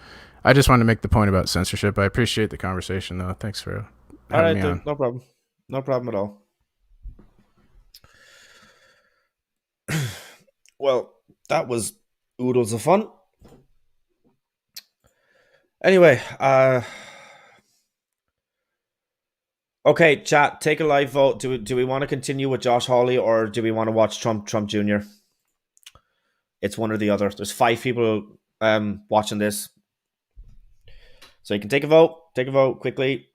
I just wanted to make the point about censorship. I appreciate the conversation, though. Thanks for All having right, me dude, on. no problem. No problem at all. Well, that was oodles of fun. Anyway, okay, chat, take a live vote. Do we want to continue with Josh Hawley or do we want to watch Trump Jr.? It's one or the other. There's 5 people watching this. So you can take a vote. Take a vote quickly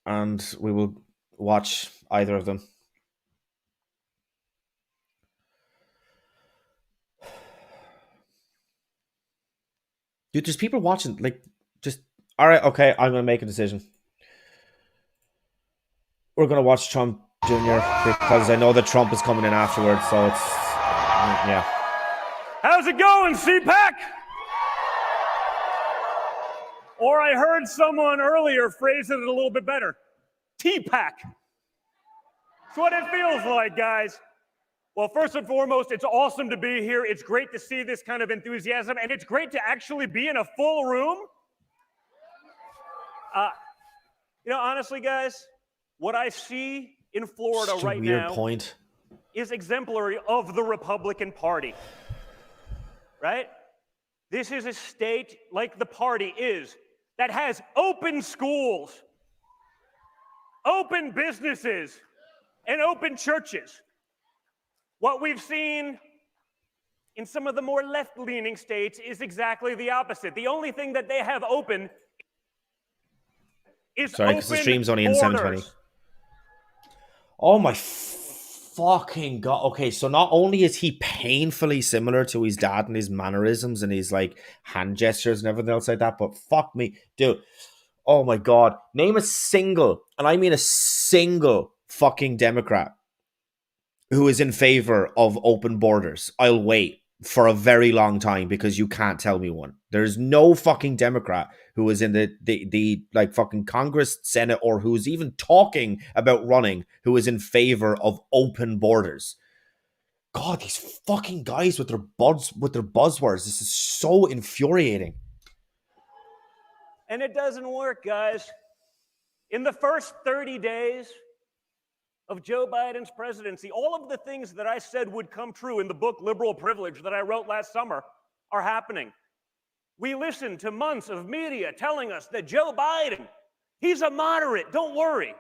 and we will watch either of them. Dude, there's people watching like just all right, okay, I'm going to make a decision. We're going to watch Trump Jr. because I know that Trump is coming in afterwards, so it's yeah. How's it going, CPAC? Or I heard someone earlier phrase it a little bit better. TPAC. That's what it feels like, guys. Well, first and foremost, it's awesome to be here. It's great to see this kind of enthusiasm, and it's great to actually be in a full room. Honestly, guys, what I see in Florida Such a right weird now point. is exemplary of the Republican Party, right? This is a state, like the party is, that has open schools, open businesses, and open churches. What we've seen in some of the more left-leaning states is exactly the opposite. The only thing that they have open is Sorry, because the open stream's only in 720. borders. Oh my fucking god. Okay, so not only is he painfully similar to his dad and his mannerisms and his like hand gestures and everything else like that, but fuck me, dude. Oh my god. Name a single, and I mean a single fucking Democrat who is in favor of open borders. I'll wait for a very long time because you can't tell me one. There's no fucking Democrat who is in the like fucking Congress, Senate, or who's even talking about running who is in favor of open borders. God, these fucking guys with their buzzwords. This is so infuriating. And it doesn't work, guys. In the first 30 days, of Joe Biden's presidency, all of the things that I said would come true in the book Liberal Privilege that I wrote last summer are happening. We listened to months of media telling us that Joe Biden, he's a moderate, don't worry.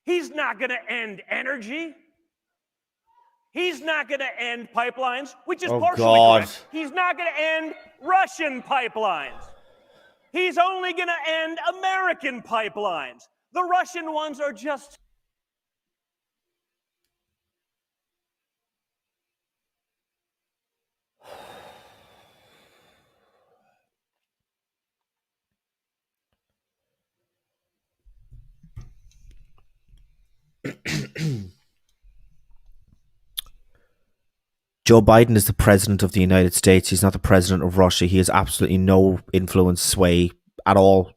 He's not going to end energy. He's not going to end pipelines, which is partially correct. He's not going to end Russian pipelines. He's only going to end American pipelines. The Russian ones are just... Joe Biden is the president of the United States. He's not the president of Russia. He has absolutely no influence, sway at all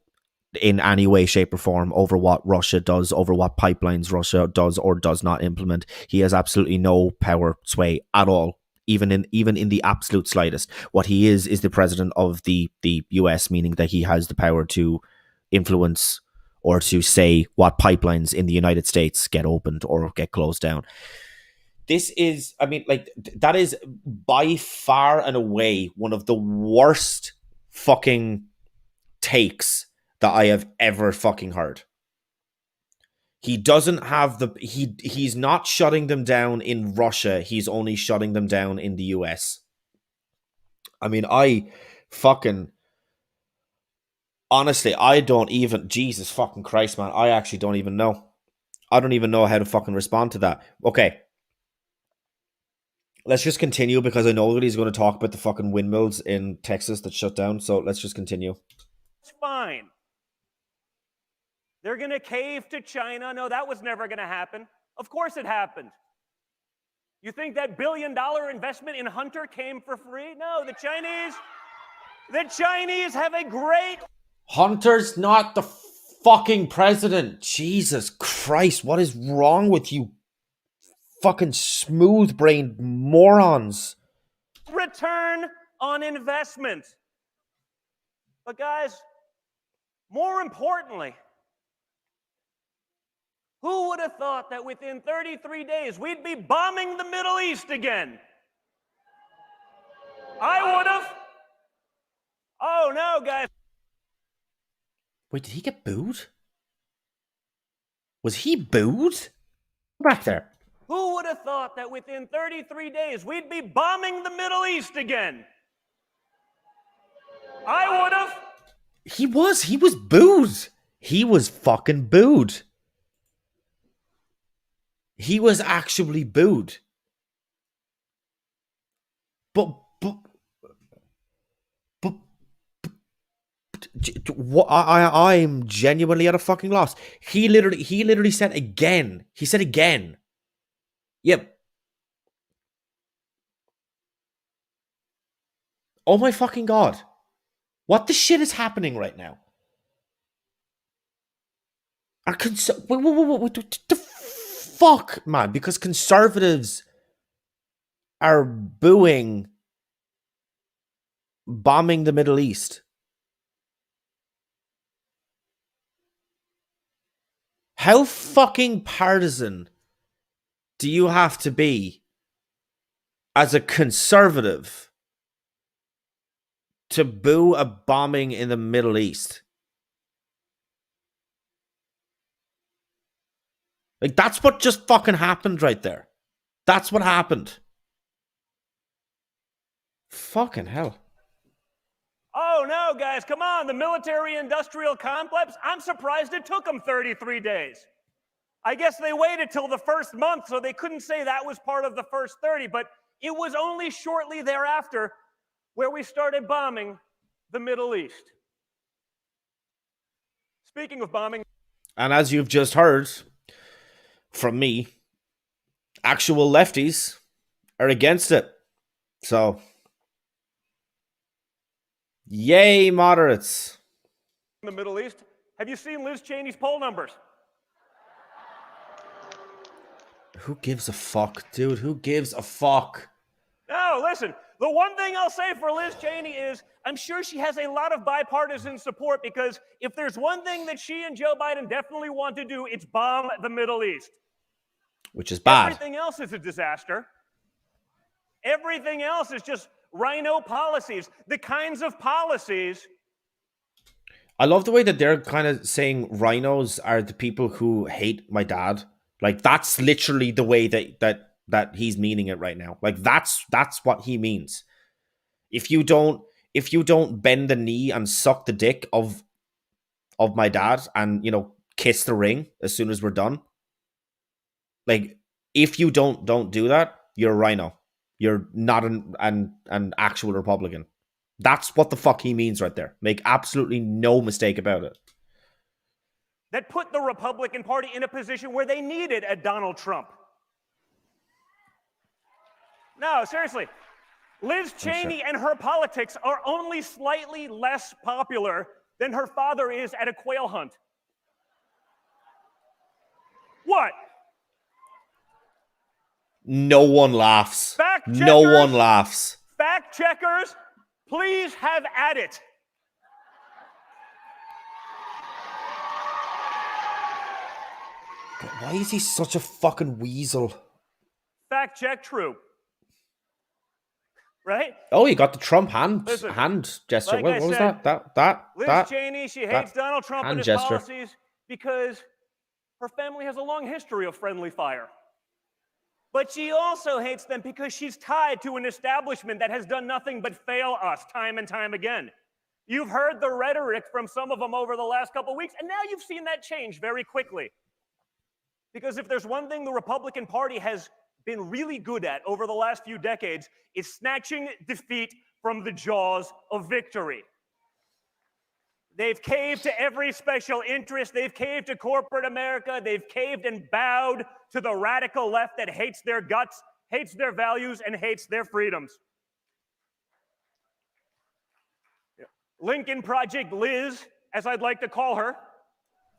in any way, shape, or form over what Russia does, over what pipelines Russia does or does not implement. He has absolutely no power, sway at all, even in the absolute slightest. What he is the president of the US, meaning that he has the power to influence or to say what pipelines in the United States get opened or get closed down. This is, I mean, like, that is by far and away one of the worst fucking takes that I have ever fucking heard. He doesn't have he's not shutting them down in Russia. He's only shutting them down in the US. I mean, honestly, I don't even, Jesus fucking Christ, man. I actually don't even know. I don't even know how to fucking respond to that. Okay. Let's just continue because I know that he's going to talk about the fucking windmills in Texas that shut down. So let's just continue. It's fine. They're going to cave to China. No, that was never going to happen. Of course it happened. You think that $1 billion investment in Hunter came for free? No, the Chinese have a great... Hunter's not the fucking president. Jesus Christ, what is wrong with you fucking smooth-brained morons? Return on investment. But guys, more importantly, who would have thought that within 33 days we'd be bombing the Middle East again? I would have. Oh no, guys. Wait, did he get booed? Was he booed? Go back there. Who would have thought that within 33 days we'd be bombing the Middle East again? I would have. He was booed. He was fucking booed. He was actually booed. But what, I'm genuinely at a fucking loss. He literally said again. He said again. Yep. Oh my fucking God. What the shit is happening right now? What the fuck, man? Because conservatives are booing bombing the Middle East. How fucking partisan do you have to be as a conservative to boo a bombing in the Middle East? Like, that's what just fucking happened right there. That's what happened. Fucking hell. Oh no, guys, come on. The military-industrial complex, I'm surprised it took them 33 days. I guess they waited till the first month, so they couldn't say that was part of the first 30, but it was only shortly thereafter where we started bombing the Middle East. Speaking of bombing... And as you've just heard from me, actual lefties are against it. So, yay, moderates. In the Middle East, have you seen Liz Cheney's poll numbers? Who gives a fuck, dude? Who gives a fuck? No, listen, The one thing I'll say for Liz Cheney is I'm sure she has a lot of bipartisan support, because if there's one thing that she and Joe Biden definitely want to do, it's bomb the Middle East. Which is bad. Everything else is a disaster. Everything else is just rhino policies, the kinds of policies. I love the way that they're kind of saying rhinos are the people who hate my dad. Like, that's literally the way that he's meaning it right now. Like, that's what he means. If you don't bend the knee and suck the dick of my dad and, you know, kiss the ring as soon as we're done, like, if you don't do that, you're a rhino. You're not an actual Republican. That's what the fuck he means right there. Make absolutely no mistake about it. That put the Republican Party in a position where they needed a Donald Trump. No, seriously. Liz Cheney and her politics are only slightly less popular than her father is at a quail hunt. What? No one laughs. Fact checkers, no one laughs. Fact checkers, please have at it. Why is he such a fucking weasel? Fact check, true. Right? Oh, you got the Trump hand Listen, gesture. like what I was said, that? Liz Cheney, she hates Donald Trump and his gesture. policies because her family has a long history of friendly fire. But she also hates them because she's tied to an establishment that has done nothing but fail us time and time again. You've heard the rhetoric from some of them over the last couple of weeks, and now you've seen that change very quickly. Because if there's one thing the Republican Party has been really good at over the last few decades, it's snatching defeat from the jaws of victory. They've caved to every special interest. They've caved to corporate America. They've caved and bowed to the radical left that hates their guts, hates their values, and hates their freedoms. Lincoln Project Liz, as I'd like to call her,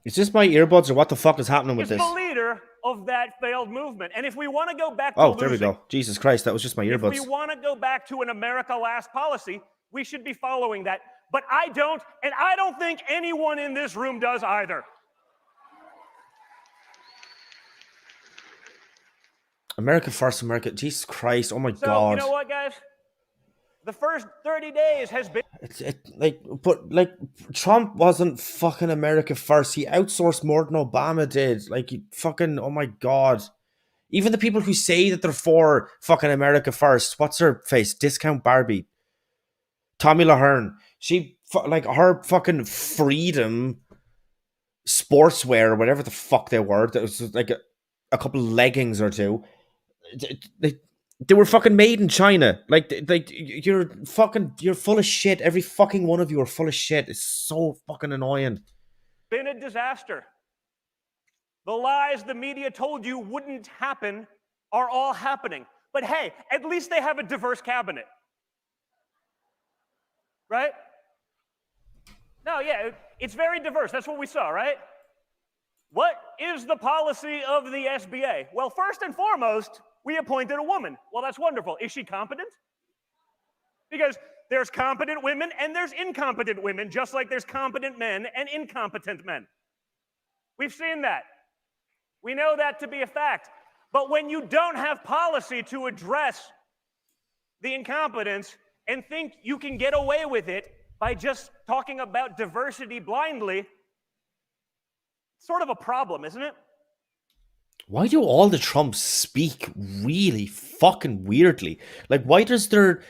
is this my earbuds or what the fuck is happening with is this? the leader of that failed movement. And if we want to go back to Oh, there we go. Jesus Christ, that was just my earbuds. If we want to go back to an America Last policy, we should be following that. But I don't, and I don't think anyone in this room does either. America first, America. Jesus Christ, oh my So, God. you know what, guys? The first 30 days has been... But Trump wasn't fucking America first. He outsourced more than Obama did. Like, he fucking, oh my God. Even the people who say that they're for fucking America first, what's her face? Discount Barbie. Tommy Lahern. She, like, her fucking freedom sportswear or whatever the fuck they were. That was like a couple of leggings or two. They were fucking made in China. Like you're full of shit. Every fucking one of you are full of shit. It's so fucking annoying. Been a disaster. The lies the media told you wouldn't happen are all happening. But hey, at least they have a diverse cabinet. Right? No, yeah, it's very diverse. That's what we saw, right? What is the policy of the SBA? Well, first and foremost, we appointed a woman. Well, that's wonderful. Is she competent? Because there's competent women and there's incompetent women, just like there's competent men and incompetent men. We've seen that. We know that to be a fact. But when you don't have policy to address the incompetence and think you can get away with it by just talking about diversity blindly, it's sort of a problem, isn't it? Why do all the Trumps speak really fucking weirdly? Like, why does their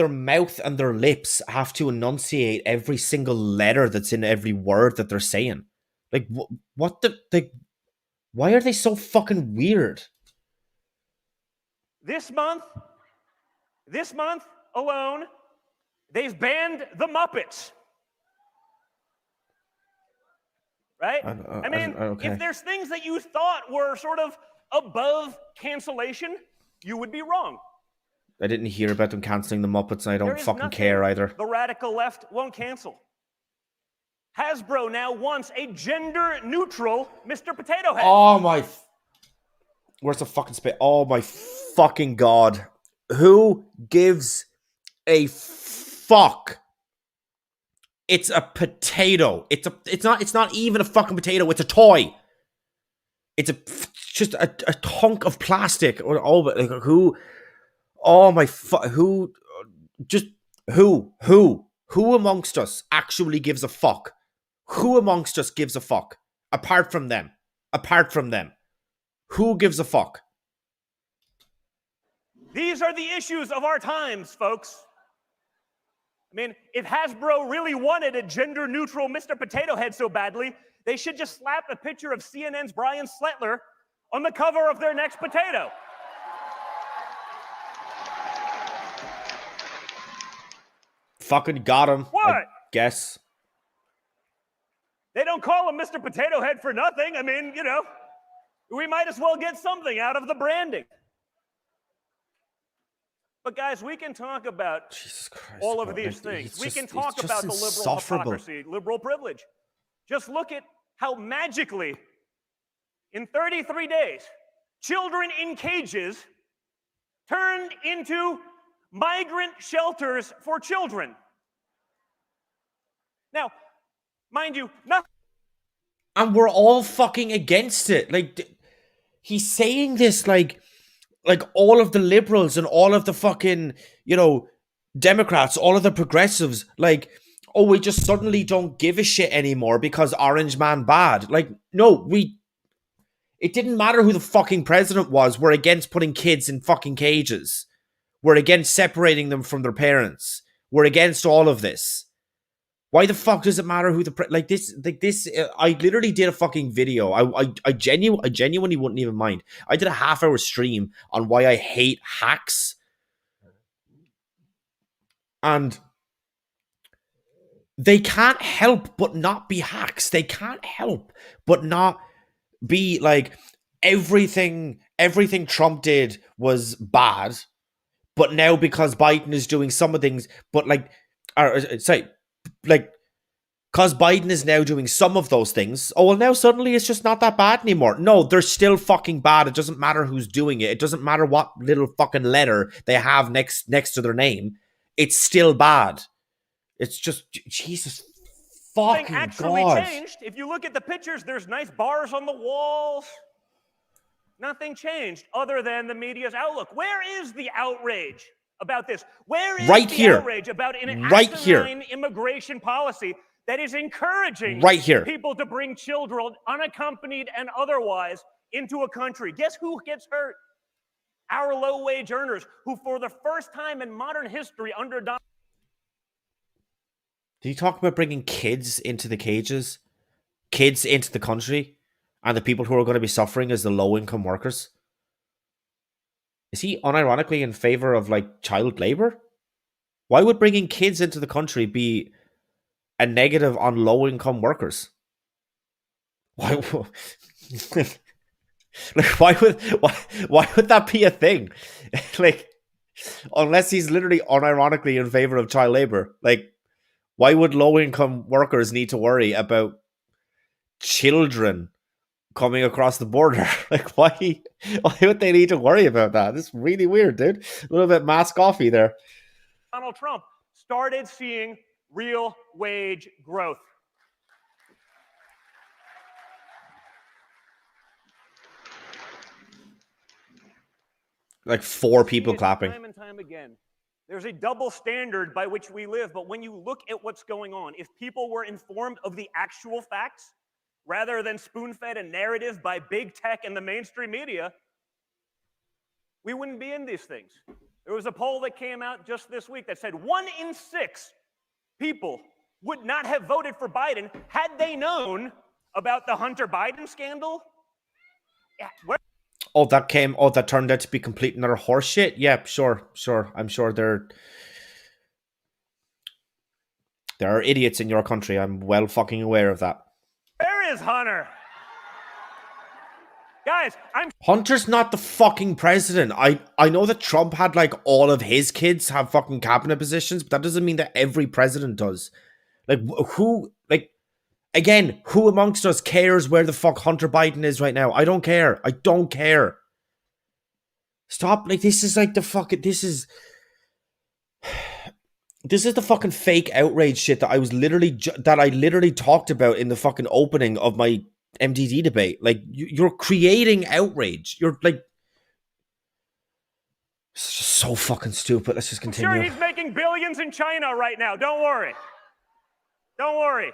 mouth and their lips have to enunciate every single letter that's in every word that they're saying? Like, why are they so fucking weird? This month alone, they've banned the Muppets. Right? I mean, okay. If there's things that you thought were sort of above cancellation, you would be wrong. I didn't hear about them cancelling the Muppets, and I don't fucking care either. The radical left won't cancel. Hasbro now wants a gender-neutral Mr. Potato Head. Oh my... Where's the fucking spit? Oh my fucking God. Who gives a fuck? It's a potato. It's not even a fucking potato. It's a toy. It's just a hunk of plastic or all of it. Like, who? Oh my who? Just who amongst us actually gives a fuck? Who amongst us gives a fuck? Apart from them. Who gives a fuck? These are the issues of our times, folks. I mean, if Hasbro really wanted a gender-neutral Mr. Potato Head so badly, they should just slap a picture of CNN's Brian Sletler on the cover of their next potato. Fucking got him. What? I guess. They don't call him Mr. Potato Head for nothing. I mean, you know, we might as well get something out of the branding. But guys, we can talk about Jesus Christ, all of these things. We can talk about the liberal hypocrisy, liberal privilege. Just look at how magically, in 33 days, children in cages turned into migrant shelters for children. Now, mind you, nothing. And we're all fucking against it. Like, he's saying this like all of the liberals and all of the fucking, you know, Democrats, all of the progressives, like, oh, we just suddenly don't give a shit anymore because Orange Man bad. Like, no, it didn't matter who the fucking president was. We're against putting kids in fucking cages. We're against separating them from their parents. We're against all of this. Why the fuck does it matter who the I literally did a fucking video. I genuinely wouldn't even mind. I did a half-hour stream on why I hate hacks, and they can't help but not be hacks. They can't help but not be like everything Trump did was bad, but now because Biden is doing some of things, but like, because Biden is now doing some of those things, oh, well, now suddenly it's just not that bad anymore. No, they're still fucking bad. It doesn't matter who's doing it. It doesn't matter what little fucking letter they have next to their name. It's still bad. It's just, Jesus fucking actually God. changed. If you look at the pictures, there's nice bars on the walls. Nothing changed other than the media's outlook. Where is the outrage about this? Where is outrage about an asinine immigration policy that is encouraging people to bring children, unaccompanied and otherwise, into a country? Guess who gets hurt? Our low-wage earners, who for the first time in modern history under Donald. Did you talk about bringing kids into the cages? Kids into the country? And the people who are going to be suffering is the low-income workers? Is he unironically in favor of, like, child labor? Why would bringing kids into the country be a negative on low-income workers? Why? Like, why would that be a thing? Like, unless he's literally unironically in favor of child labor. Like, why would low-income workers need to worry about children coming across the border? Like, why would they need to worry about that? This is really weird, dude. A little bit mask offy there. Donald Trump started seeing real wage growth. Like 4 people clapping. Time and time again. There's a double standard by which we live, but when you look at what's going on, if people were informed of the actual facts, rather than spoon-fed a narrative by big tech and the mainstream media, we wouldn't be in these things. There was a poll that came out just this week that said 1 in 6 people would not have voted for Biden had they known about the Hunter Biden scandal. That turned out to be complete and utter horseshit. Yeah, sure. I'm sure there are idiots in your country. I'm well fucking aware of that. Where is Hunter? Guys, Hunter's not the fucking president. I know that Trump had like all of his kids have fucking cabinet positions, but that doesn't mean that every president does. Like, who, like, again, who amongst us cares where the fuck Hunter Biden is right now? I don't care. Stop! Like this is like the fucking this is the fucking fake outrage shit that I was literally that I literally talked about in the fucking opening of my MDD debate. Like you're creating outrage. You're like, it's just so fucking stupid. Let's just I'm continue. sure he's making billions in China right now. Don't worry. Don't worry.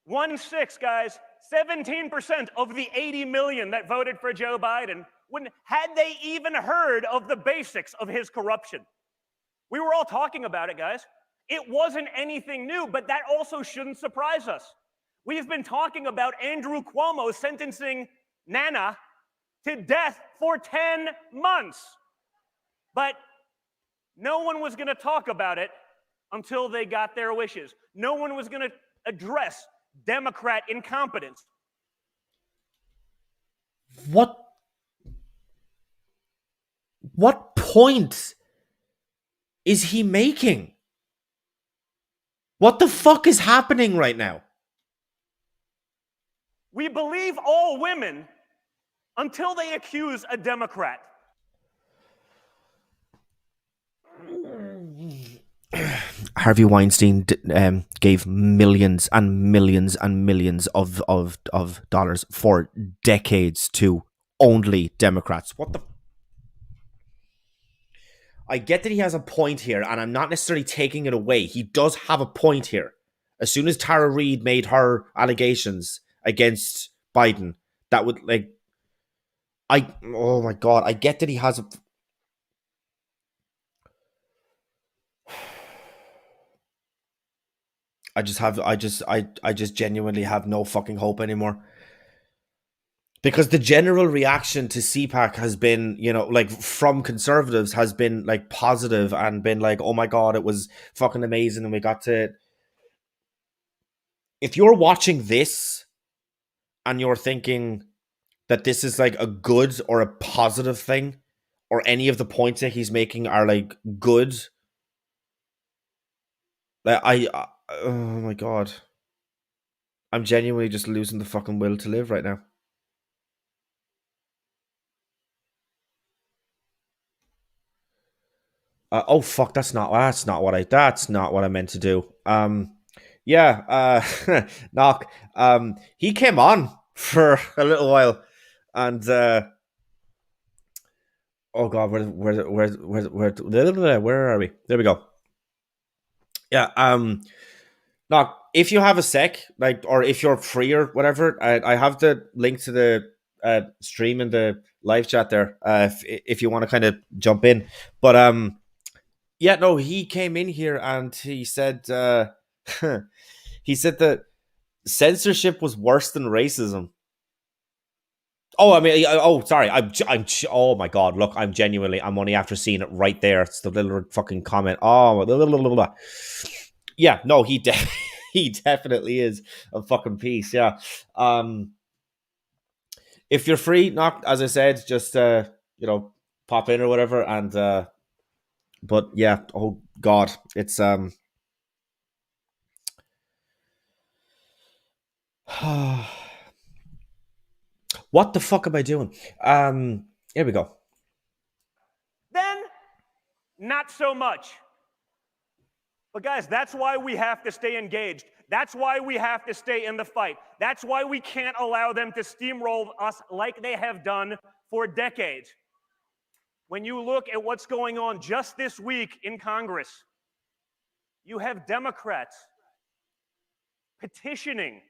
One-sixth, guys. 17% of the 80 million that voted for Joe Biden had they even heard of the basics of his corruption. We were all talking about it, guys. It wasn't anything new, but that also shouldn't surprise us. We've been talking about Andrew Cuomo sentencing Nana to death for 10 months. But no one was going to talk about it until they got their wishes. No one was going to address Democrat incompetence. What point is he making? What the fuck is happening right now? We believe all women until they accuse a Democrat. Harvey Weinstein gave millions and millions and millions of dollars for decades to only Democrats. What the? I get that he has a point here, and I'm not necessarily taking it away. He does have a point here. As soon as Tara Reid made her allegations against Biden, that would oh my God, I get that he has a. I just genuinely have no fucking hope anymore. Because the general reaction to CPAC has been, like from conservatives has been like positive and been like, oh my God, it was fucking amazing. And we got to. If you're watching this and you're thinking that this is like a good or a positive thing, or any of the points that he's making are like good, like oh my God, I'm genuinely just losing the fucking will to live right now. Oh fuck, that's not what I meant to do. Knock. He came on for a little while, and oh God, where are we? There we go. Yeah. Knock. If you have a sec, like, or if you're free or whatever, I have the link to the stream in the live chat there. If you want to kind of jump in, but yeah, no, he came in here and he said he said that censorship was worse than racism. Oh, I mean, sorry. Oh my God, look, I'm only after seeing it right there. It's the little fucking comment. Oh, blah, blah, blah, blah. Yeah, no, he definitely is a fucking piece. Yeah. If you're free, knock, as I said, just pop in or whatever, and but yeah, oh God, it's what the fuck am I doing? Here we go. Then, not so much. But guys, that's why we have to stay engaged. That's why we have to stay in the fight. That's why we can't allow them to steamroll us like they have done for decades. When you look at what's going on just this week in Congress, you have Democrats petitioning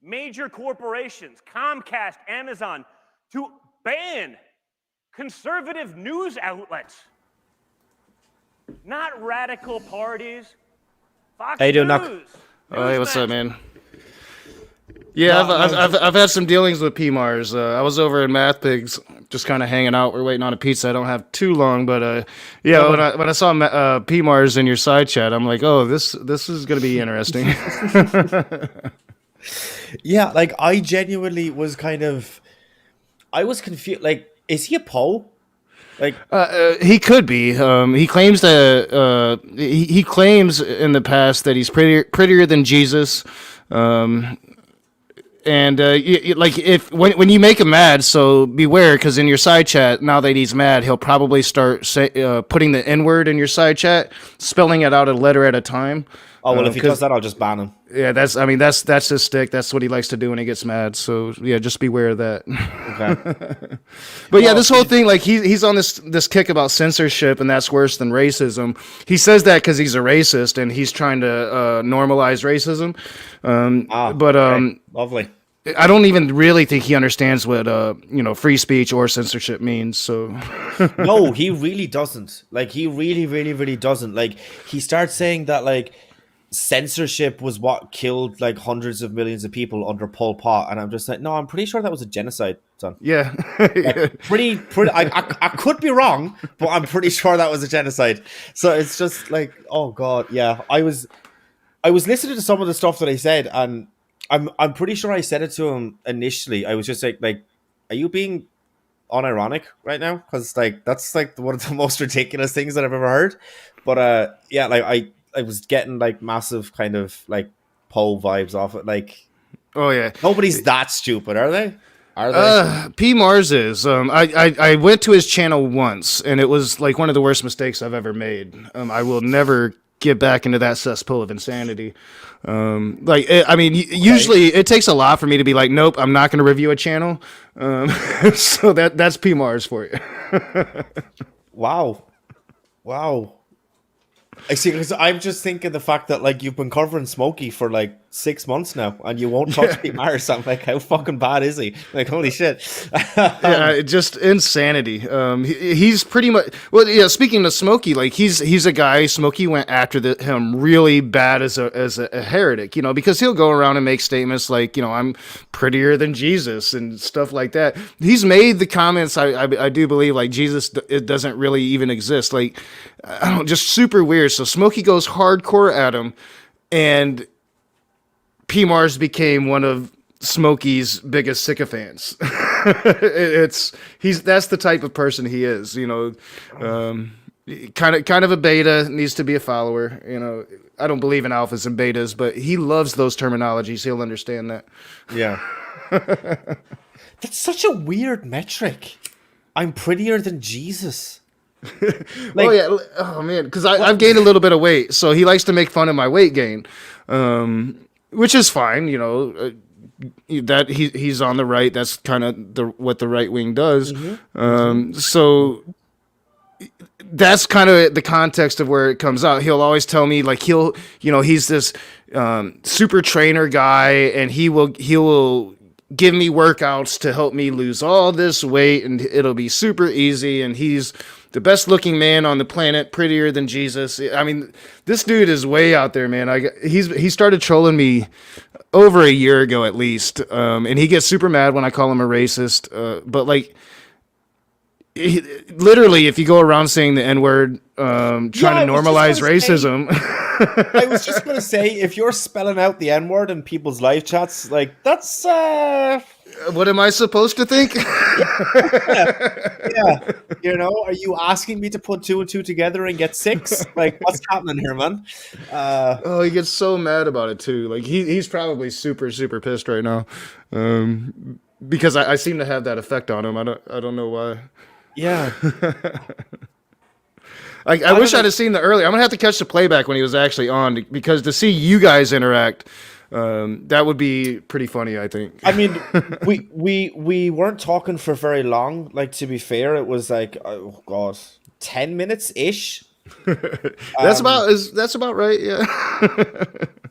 major corporations, Comcast, Amazon, to ban conservative news outlets. Not radical parties. Fox How you doing, News. Knock? Hey, what's up, man? Yeah, I've had some dealings with PMARS. I was over in Math Pigs, just kind of hanging out. We're waiting on a pizza. I don't have too long, but yeah, when I saw PMARS in your side chat, I'm like, oh, this is gonna be interesting. Yeah, like I genuinely was I was confused. Like, is he a Poe? Like, he could be. He claims that he claims in the past that he's prettier than Jesus. And like if when you make him mad, so beware, because in your side chat now that he's mad, he'll probably start putting the N word in your side chat, spelling it out a letter at a time. Oh well, if he does that, I'll just ban him. Yeah, that's his stick. That's what he likes to do when he gets mad. So yeah, just beware of that. Okay. But yeah, this whole thing, like he's on this kick about censorship, and that's worse than racism. He says that because he's a racist and he's trying to normalize racism. Okay. Lovely. I don't even really think he understands what free speech or censorship means. So No, he really doesn't. Like he really, really, really doesn't. Like he starts saying that like censorship was what killed like hundreds of millions of people under Pol Pot, and I'm just like, no, I'm pretty sure that was a genocide, son. yeah, Like, pretty. I could be wrong, but I'm pretty sure that was a genocide. So it's just like, oh god, yeah. I was listening to some of the stuff that I said, and I'm pretty sure I said it to him initially. I was just like, are you being unironic right now? Because like that's like one of the most ridiculous things that I've ever heard. But yeah, like I was getting like massive kind of like Poe vibes off it. Like, oh yeah. nobody's that stupid, are they? Are they? P Mars is. I went to his channel once, and it was like one of the worst mistakes I've ever made. I will never get back into that cesspool of insanity. Usually it takes a lot for me to be like, nope, I'm not going to review a channel. So that's P Mars for you. Wow. I see, because I'm just thinking the fact that like you've been covering Smokey for like 6 months now, and you won't touch Pete Mars. I'm like, how fucking bad is he? Like, holy shit! Yeah, just insanity. He's pretty much well. Yeah, speaking of Smokey, like he's a guy. Smokey went after him really bad as a heretic, because he'll go around and make statements like, I'm prettier than Jesus and stuff like that. He's made the comments. I do believe like Jesus it doesn't really even exist. Like, I don't, just super weird. So Smokey goes hardcore at him, and P Mars became one of Smokey's biggest sycophants. That's the type of person he is, kind of a beta, needs to be a follower. I don't believe in alphas and betas, but he loves those terminologies. He'll understand that. Yeah. That's such a weird metric. I'm prettier than Jesus. Like, oh yeah, oh man, because I've gained a little bit of weight, so he likes to make fun of my weight gain, which is fine, that he's on the right. That's kind of what the right wing does. So that's kind of the context of where it comes out. He'll always tell me like he's this super trainer guy, and he will give me workouts to help me lose all this weight, and it'll be super easy, and he's the best looking man on the planet, prettier than Jesus. I mean, this dude is way out there, man. He started trolling me over a year ago at least, and he gets super mad when I call him a racist. But like, literally, if you go around saying the N word, trying to normalize racism. I was just going to say, if you're spelling out the N word in people's live chats, like that's. What am I supposed to think? Yeah. Are you asking me to put 2 and 2 together and get 6? Like, what's happening here, man? He gets so mad about it too. Like he's probably super, super pissed right now, because I seem to have that effect on him. I don't know why. Yeah. I wish I'd have seen the earlier. I'm gonna have to catch the playback when he was actually on, because to see you guys interact, that would be pretty funny, I think. I mean, we weren't talking for very long. Like, to be fair, it was like, oh god, 10 minutes ish. That's about right. Yeah.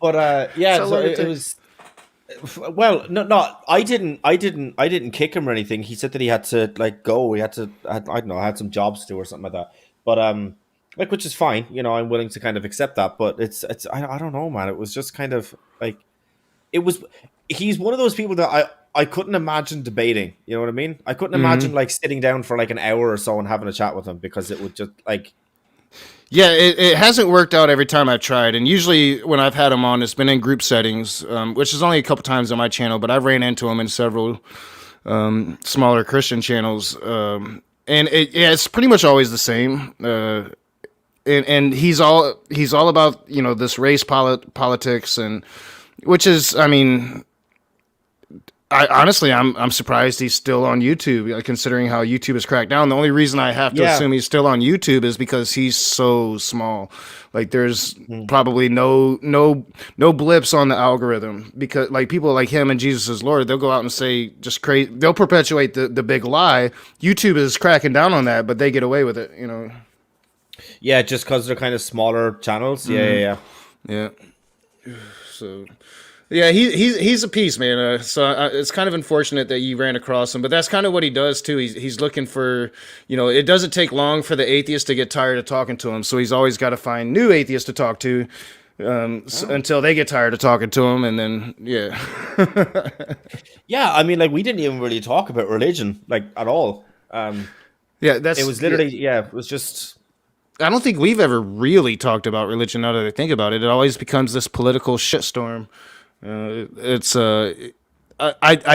But yeah, so it was. Well, no, I didn't kick him or anything. He said that he had to like go. He had to. I don't know. I had some jobs to do or something like that. But like, which is fine. I'm willing to kind of accept that. But it's. I don't know, man. It was just kind of like, it was. He's one of those people that I couldn't imagine debating. You know what I mean? I couldn't imagine like sitting down for like an hour or so and having a chat with him, because it would just like. Yeah, it hasn't worked out every time I've tried, and usually when I've had him on, it's been in group settings, which is only a couple times on my channel, but I've ran into him in several smaller Christian channels, and it's pretty much always the same. And he's all about this race politics, and which is, I mean, I'm surprised he's still on YouTube, considering how YouTube has cracked down. The only reason I have to Yeah. assume he's still on YouTube is because he's so small. Like there's probably no blips on the algorithm, because like people like him and Jesus is Lord, they'll go out and say just crazy. They'll perpetuate the big lie. YouTube is cracking down on that, but they get away with it. Yeah, just because they're kind of smaller channels. Yeah. Yeah. So. Yeah, he's a piece, man. It's kind of unfortunate that you ran across him, but that's kind of what he does too. He's looking for, it doesn't take long for the atheist to get tired of talking to him, so he's always got to find new atheists to talk to, until they get tired of talking to him, and then yeah. Yeah, I mean, like, we didn't even really talk about religion, like, at all. Yeah, that's It was literally, yeah, it was just, I don't think we've ever really talked about religion. Now that I think about it, it always becomes this political shitstorm. I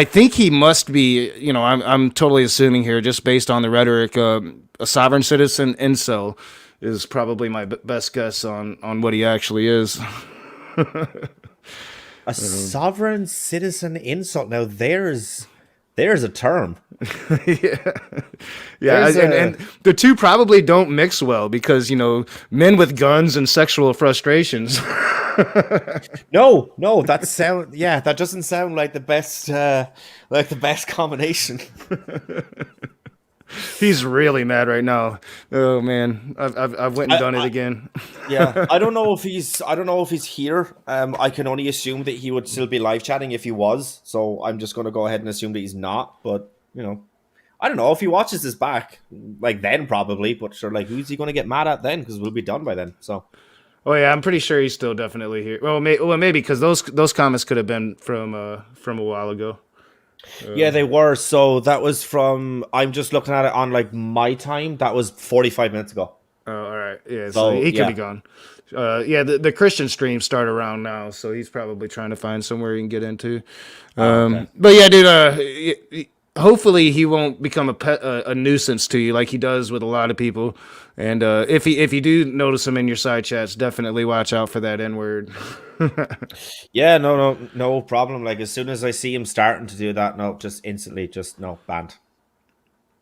think he must be, I'm totally assuming here, just based on the rhetoric, a sovereign citizen incel is probably my best guess on what he actually is. a sovereign citizen insult. Now, there's a term. Yeah, There's and the two probably don't mix well, because men with guns and sexual frustrations. No, that doesn't sound like the best combination. He's really mad right now. Oh man, I've went and done it again. Yeah, I don't know if he's here. I can only assume that he would still be live chatting if he was. So I'm just going to go ahead and assume that he's not. But I don't know if he watches this back, like then probably. But sure, like who's he going to get mad at then? Because we'll be done by then. So. Oh yeah, I'm pretty sure he's still definitely here. Well, maybe because those comments could have been from a while ago. Yeah, they were. So that was from. I'm just looking at it on like my time. That was 45 minutes ago. Oh, all right. Yeah, so he could yeah. be gone. Yeah, the Christian streams start around now, so he's probably trying to find somewhere he can get into. Okay. But yeah, dude. Hopefully he won't become a nuisance to you like he does with a lot of people. And if you do notice him in your side chats, definitely watch out for that N-word. Yeah, no problem. Like as soon as I see him starting to do that, no, just instantly, just no, banned.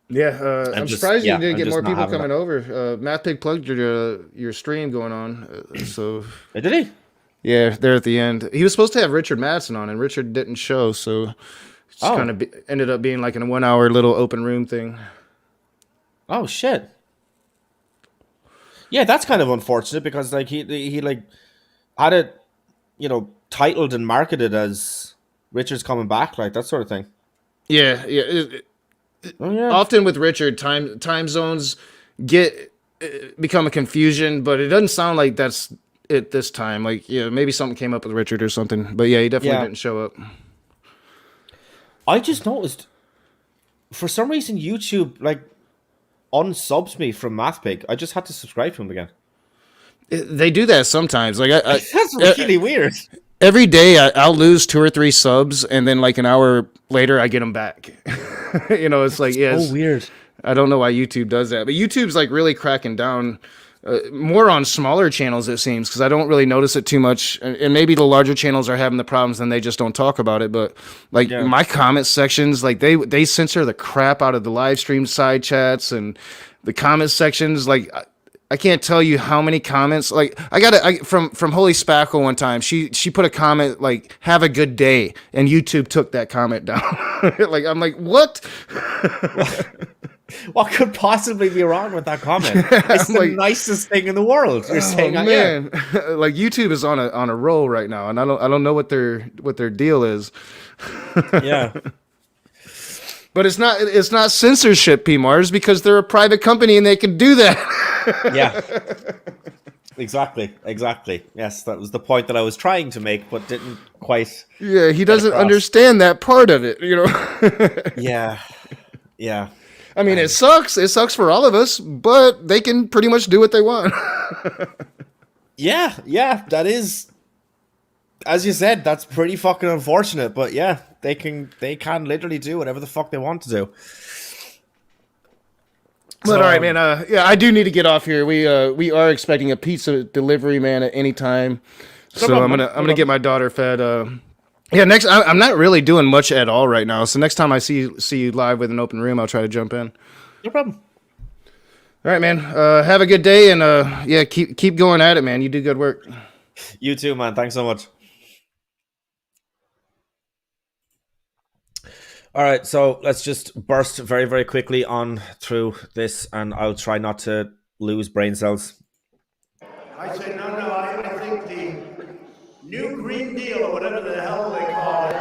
Yeah, I'm surprised you didn't I'm get just more not people having coming over. Matt Pig plugged your stream going on, so Did he? yeah, there at the end. He was supposed to have Richard Madsen on, and Richard didn't show, so it's kind of ended up being like a 1 hour little open room thing. Oh shit. Yeah, that's kind of unfortunate because like he like had it, titled and marketed as Richard's coming back, like that sort of thing. Yeah. Oh yeah. Often with Richard, time zones become a confusion, but it doesn't sound like that's it this time. Like, maybe something came up with Richard or something. But yeah, he definitely didn't show up. I just noticed for some reason YouTube like unsubs me from MathPig. I just had to subscribe to him again. They do that sometimes. Like That's really weird. every day I'll lose 2 or 3 subs, and then like an hour later I get them back. It's like, yeah, Oh, weird. I don't know why YouTube does that, but YouTube's like really cracking down more on smaller channels, it seems, because I don't really notice it too much. And maybe the larger channels are having the problems and they just don't talk about it. But like my comment sections, like they censor the crap out of the live stream side chats and the comment sections. Like I can't tell you how many comments. Like from Holy Spackle one time. She put a comment like "Have a good day," and YouTube took that comment down. Like I'm like, what? What could possibly be wrong with that comment? It's the nicest thing in the world. You're saying, man, like YouTube is on a roll right now, and I don't know what their deal is. Yeah. But it's not censorship, P Mars, because they're a private company and they can do that. Yeah. Exactly. Yes, that was the point that I was trying to make, but didn't quite. Yeah, he doesn't understand that part of it, Yeah. Yeah. I mean, it sucks. It sucks for all of us, but they can pretty much do what they want. Yeah, that is, as you said, that's pretty fucking unfortunate. But yeah, they can literally do whatever the fuck they want to do. But all right, man. Yeah, I do need to get off here. We are expecting a pizza delivery man at any time, so I'm gonna get my daughter fed. Yeah, next I'm not really doing much at all right now. So next time I see you live with an open room, I'll try to jump in. No problem. All right, man. Have a good day, and yeah, keep going at it, man. You do good work. You too, man. Thanks so much. All right, so let's just burst very, very quickly on through this, and I'll try not to lose brain cells. I say no. I think the New Green Deal, or whatever the hell they call it.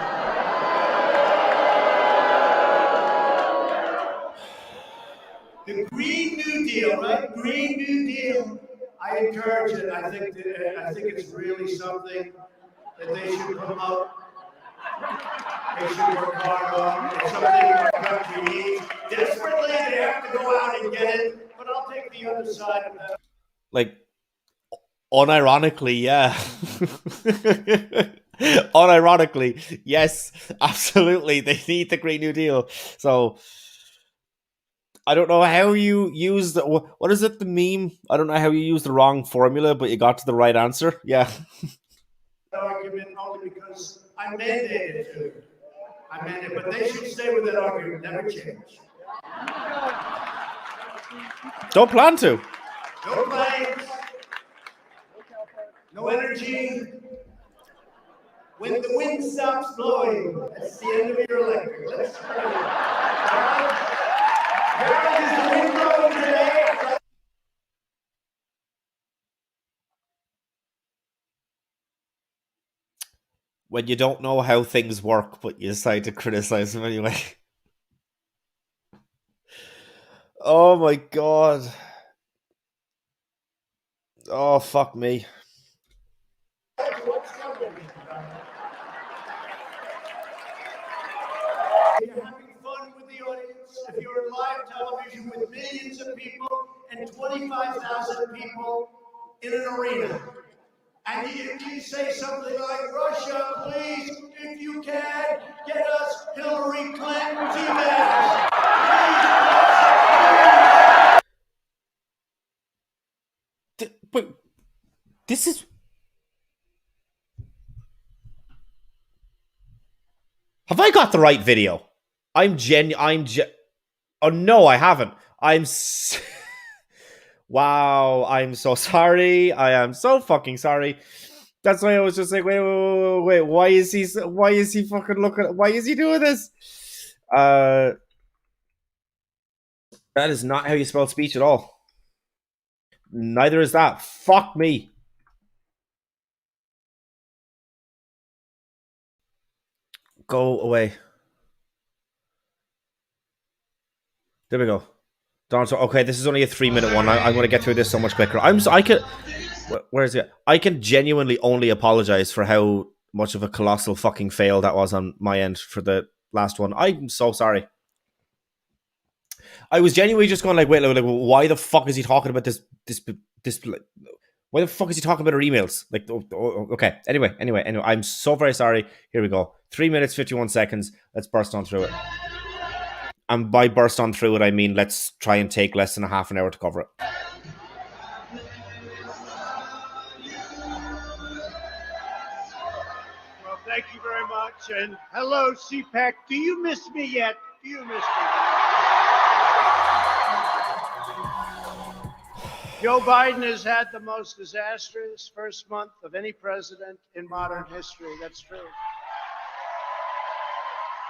The Green New Deal, right? Green New Deal. I encourage it. I think it's really something that they should promote. They should work hard on. It's something our country needs desperately. They have to go out and get it. But I'll take the other side of that. Like, unironically, yeah. Unironically, yes, absolutely. They need the Green New Deal. So I don't know how you use the, what is it, the meme? I don't know how you use the wrong formula, but you got to the right answer. Yeah. Argument only because I mandated to. But they should stay with that argument, never change. Don't plan to. No planes, no energy. When the wind stops blowing, that's the end of your electric. Let's try it. Harold, is the wind blowing today? When you don't know how things work, but you decide to criticize them anyway. Oh my god. Oh, fuck me. If you're having fun with the audience, if you're on live television with millions of people and 25,000 people in an arena, and you say something like, Russia, please, if you can, get us Hillary Clinton's emails. Wait, this is... Have I got the right video? Oh no, I haven't. Wow, I'm so sorry. I am so fucking sorry. That's why I was just like, wait. Why is he fucking looking? Why is he doing this? That is not how you spell speech at all. Neither is that. Fuck me. Go away. There we go. Okay, this is only a 3-minute one. I'm going to get through this so much quicker. Where is it? I can genuinely only apologize for how much of a colossal fucking fail that was on my end for the last one. I'm so sorry. I was genuinely just going like, wait, why the fuck is he talking about this? Why the fuck is he talking about our emails? Like, okay. Anyway, I'm so very sorry. Here we go. 3 minutes, 51 seconds. Let's burst on through it. And by burst on through it, I mean let's try and take less than a half an hour to cover it. Well, thank you very much. And hello, CPAC. Do you miss me yet? Do you miss me? Joe Biden has had the most disastrous first month of any president in modern history. That's true.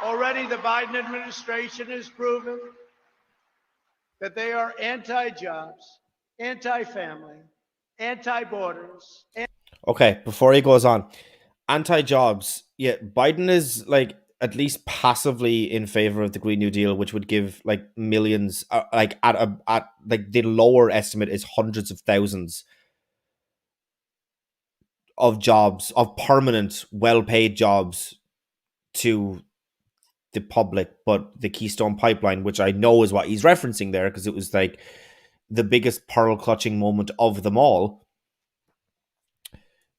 Already the Biden administration has proven that they are anti-jobs, anti-family, anti-borders. Okay, before he goes on, anti-jobs. Yeah, Biden is like at least passively in favor of the Green New Deal, which would give like millions, like at like the lower estimate is hundreds of thousands of jobs, of permanent, well-paid jobs to the public. But the Keystone Pipeline, which I know is what he's referencing there, because it was like the biggest pearl clutching moment of them all.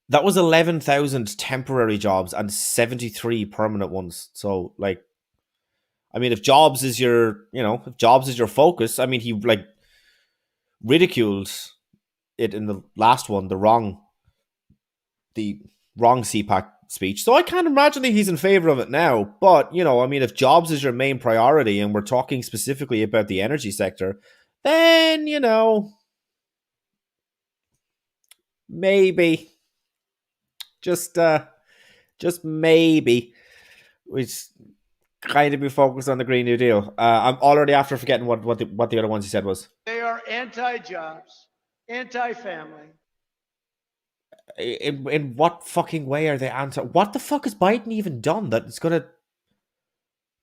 That was 11,000 temporary jobs and 73 permanent ones. So, like, I mean, if jobs is your focus, I mean, he like ridiculed it in the last one, the wrong CPAC speech. So I can't imagine that he's in favor of it now. But, you know, I mean, if jobs is your main priority and we're talking specifically about the energy sector, then, you know, maybe, just maybe, we kind of be focused on the Green New Deal. I'm already after forgetting what the other ones he said was. They are anti-jobs, anti-family. In what fucking way are they anti? What the fuck has Biden even done that it's gonna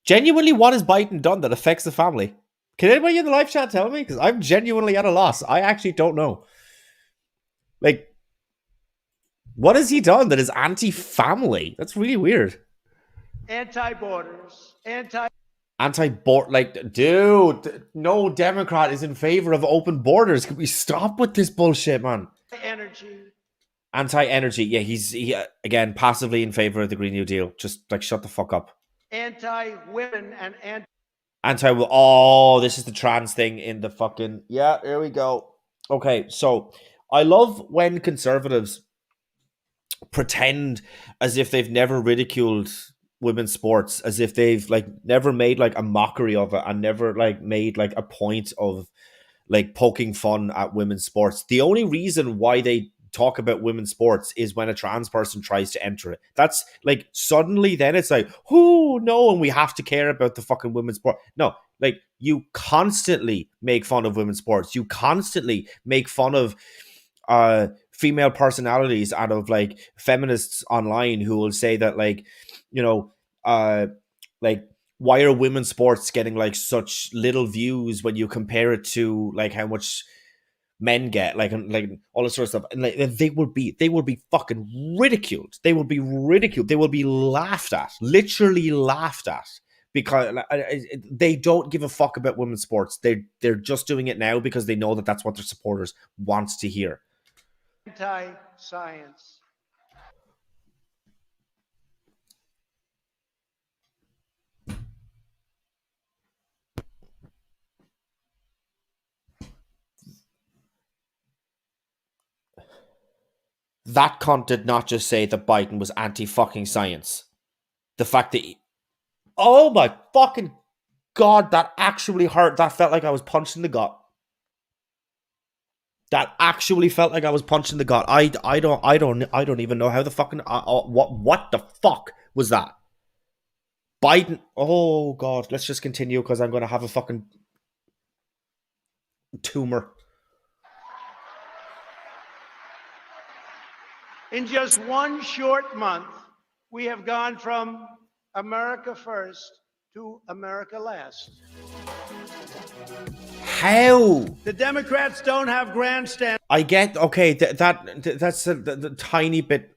genuinely? What has Biden done that affects the family? Can anybody in the live chat tell me? Because I'm genuinely at a loss. I actually don't know. Like, what has he done that is anti-family? That's really weird. Anti-borders, Anti-border, like, dude, no Democrat is in favor of open borders. Can we stop with this bullshit, man? energy. Anti-energy, yeah, he again passively in favor of the Green New Deal. Just like shut the fuck up. Anti-women and Oh, this is the trans thing in the fucking yeah. Here we go. Okay, so I love when conservatives pretend as if they've never ridiculed women's sports, as if they've like never made like a mockery of it and never like made like a point of like poking fun at women's sports. The only reason why they talk about women's sports is when a trans person tries to enter it. That's like suddenly then it's like, oh no, and we have to care about the fucking women's sport. No, like you constantly make fun of women's sports. You constantly make fun of female personalities out of like feminists online who will say that like, you know, like why are women's sports getting like such little views when you compare it to like how much men get, like all this sort of stuff, and like they will be fucking ridiculed. They will be ridiculed. They will be laughed at, literally laughed at, because they don't give a fuck about women's sports. They're just doing it now because they know that that's what their supporters wants to hear. anti-science. That cunt did not just say that Biden was anti-fucking science. The fact that oh my fucking god, that actually hurt. That felt like I was punched in the gut. That actually felt like I was punched in the gut. I don't even know how the fucking what the fuck was that? Biden. Oh god, let's just continue because I'm gonna have a fucking tumor. In just one short month, we have gone from America first to America last. How? The Democrats don't have grandstand. I get okay. That's the tiny bit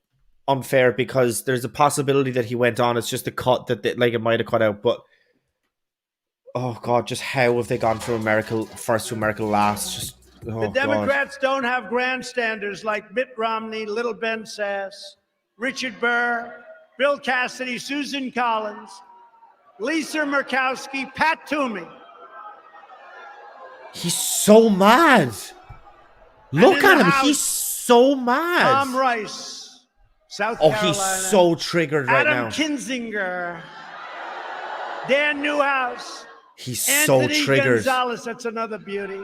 unfair because there's a possibility that he went on. It's just a cut that like it might have cut out. But oh god, just how have they gone from America first to America last? Just oh, The Democrats god. don't have grandstanders like Mitt Romney, Little Ben Sass, Richard Burr, Bill Cassidy, Susan Collins, Lisa Murkowski, Pat Toomey. He's so mad. Look at him. House, He's so mad. Tom Rice, South Oh, Carolina. he's so triggered right Adam now. Kinzinger, Dan Newhouse. He's Anthony so triggered. Gonzalez, that's another beauty.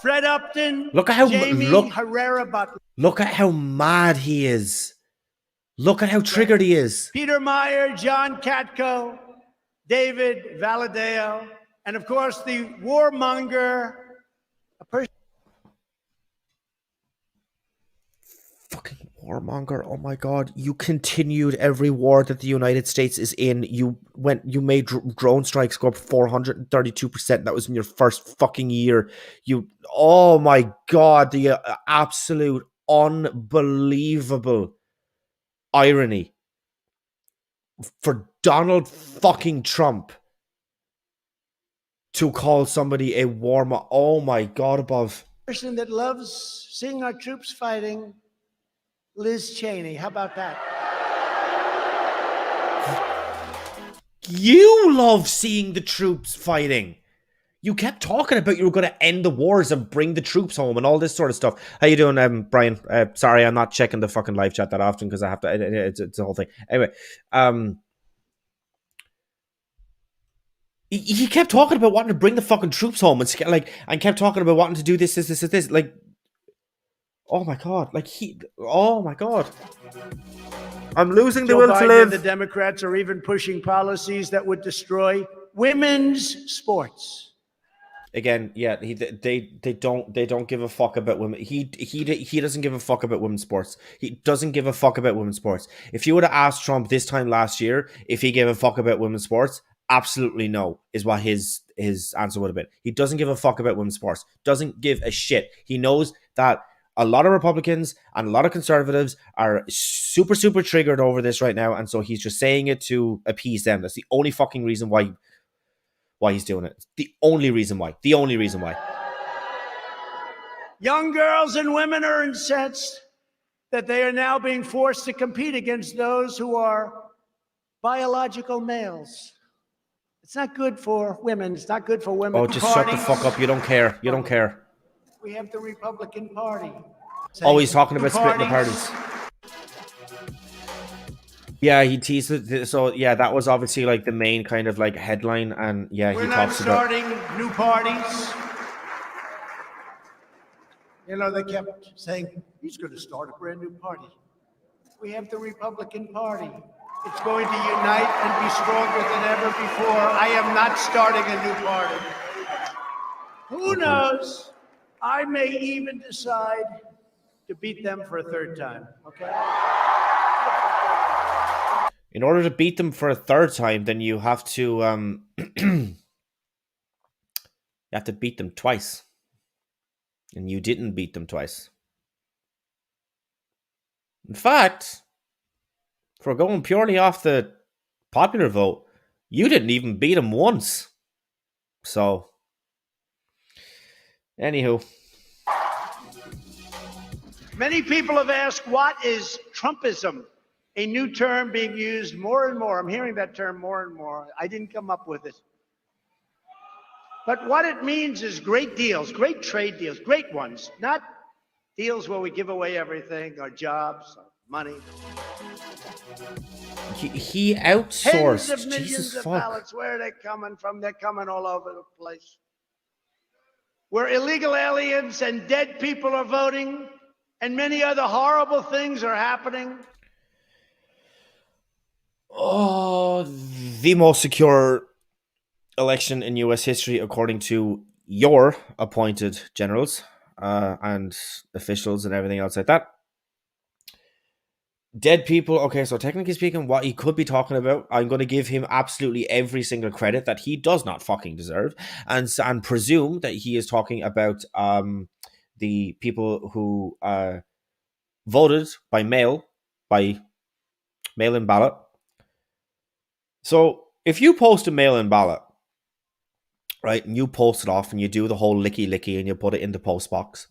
Fred Upton. Look at how Jamie Herrera Butler. Look at how mad he is. Look at how triggered he is. Peter Meyer, John Katko, David Valadeo, and of course the warmonger, a person. Fucking warmonger. Oh my god. You continued every war that the United States is in. You made drone strikes go up 432%. That was in your first fucking year. Oh my god. The absolute unbelievable irony for Donald fucking Trump to call somebody a warmonger. Oh my god above. Person that loves seeing our troops fighting, Liz Cheney. How about that? You love seeing the troops fighting. You kept talking about you were going to end the wars and bring the troops home and all this sort of stuff. How you doing, Brian? Sorry, I'm not checking the fucking live chat that often because I have to. It's a whole thing. Anyway, he kept talking about wanting to bring the fucking troops home and kept talking about wanting to do this. Like, oh my god, oh my god. I'm losing the Joe will to Biden live. and the Democrats are even pushing policies that would destroy women's sports. Again, yeah, they don't give a fuck about women. He doesn't give a fuck about women's sports. He doesn't give a fuck about women's sports. If you would have asked Trump this time last year if he gave a fuck about women's sports, absolutely no, is what his answer would have been. He doesn't give a fuck about women's sports. Doesn't give a shit. He knows that a lot of Republicans and a lot of conservatives are super, super triggered over this right now, and so he's just saying it to appease them. That's the only fucking reason why he's doing it. The only reason why. The only reason why. Young girls and women are incensed that they are now being forced to compete against those who are biological males. It's not good for women. It's not good for women. Oh, just shut the fuck up. You don't care. You don't care. We have the Republican Party. Always talking about splitting the parties. Yeah, he teased it. So yeah, that was obviously like the main kind of like headline, and yeah, We're he not talks about. starting new parties. You know, they kept saying he's going to start a brand new party. We have the Republican Party. It's going to unite and be stronger than ever before. I am not starting a new party. Who knows? I may even decide to beat them for a third time. Okay. In order to beat them for a third time, then you have to you have to beat them twice, and you didn't beat them twice. In fact, if we're going purely off the popular vote, you didn't even beat them once. So, anywho. Many people have asked, what is Trumpism? A new term being used more and more. I'm hearing that term more and more. I didn't come up with it. But what it means is great deals, great trade deals, great ones, not deals where we give away everything, our jobs, our money. He outsourced. Tens of millions Jesus of fuck. ballots. Where are they coming from? They're coming all over the place. Where illegal aliens and dead people are voting, and many other horrible things are happening. Oh, the most secure election in U.S. history, according to your appointed generals and officials and everything else like that. Dead people. Okay, so technically speaking, what he could be talking about, I'm going to give him absolutely every single credit that he does not fucking deserve, and presume that he is talking about the people who voted by mail-in ballot. So if you post a mail-in ballot, right, and you post it off and you do the whole licky and you put it in the post box,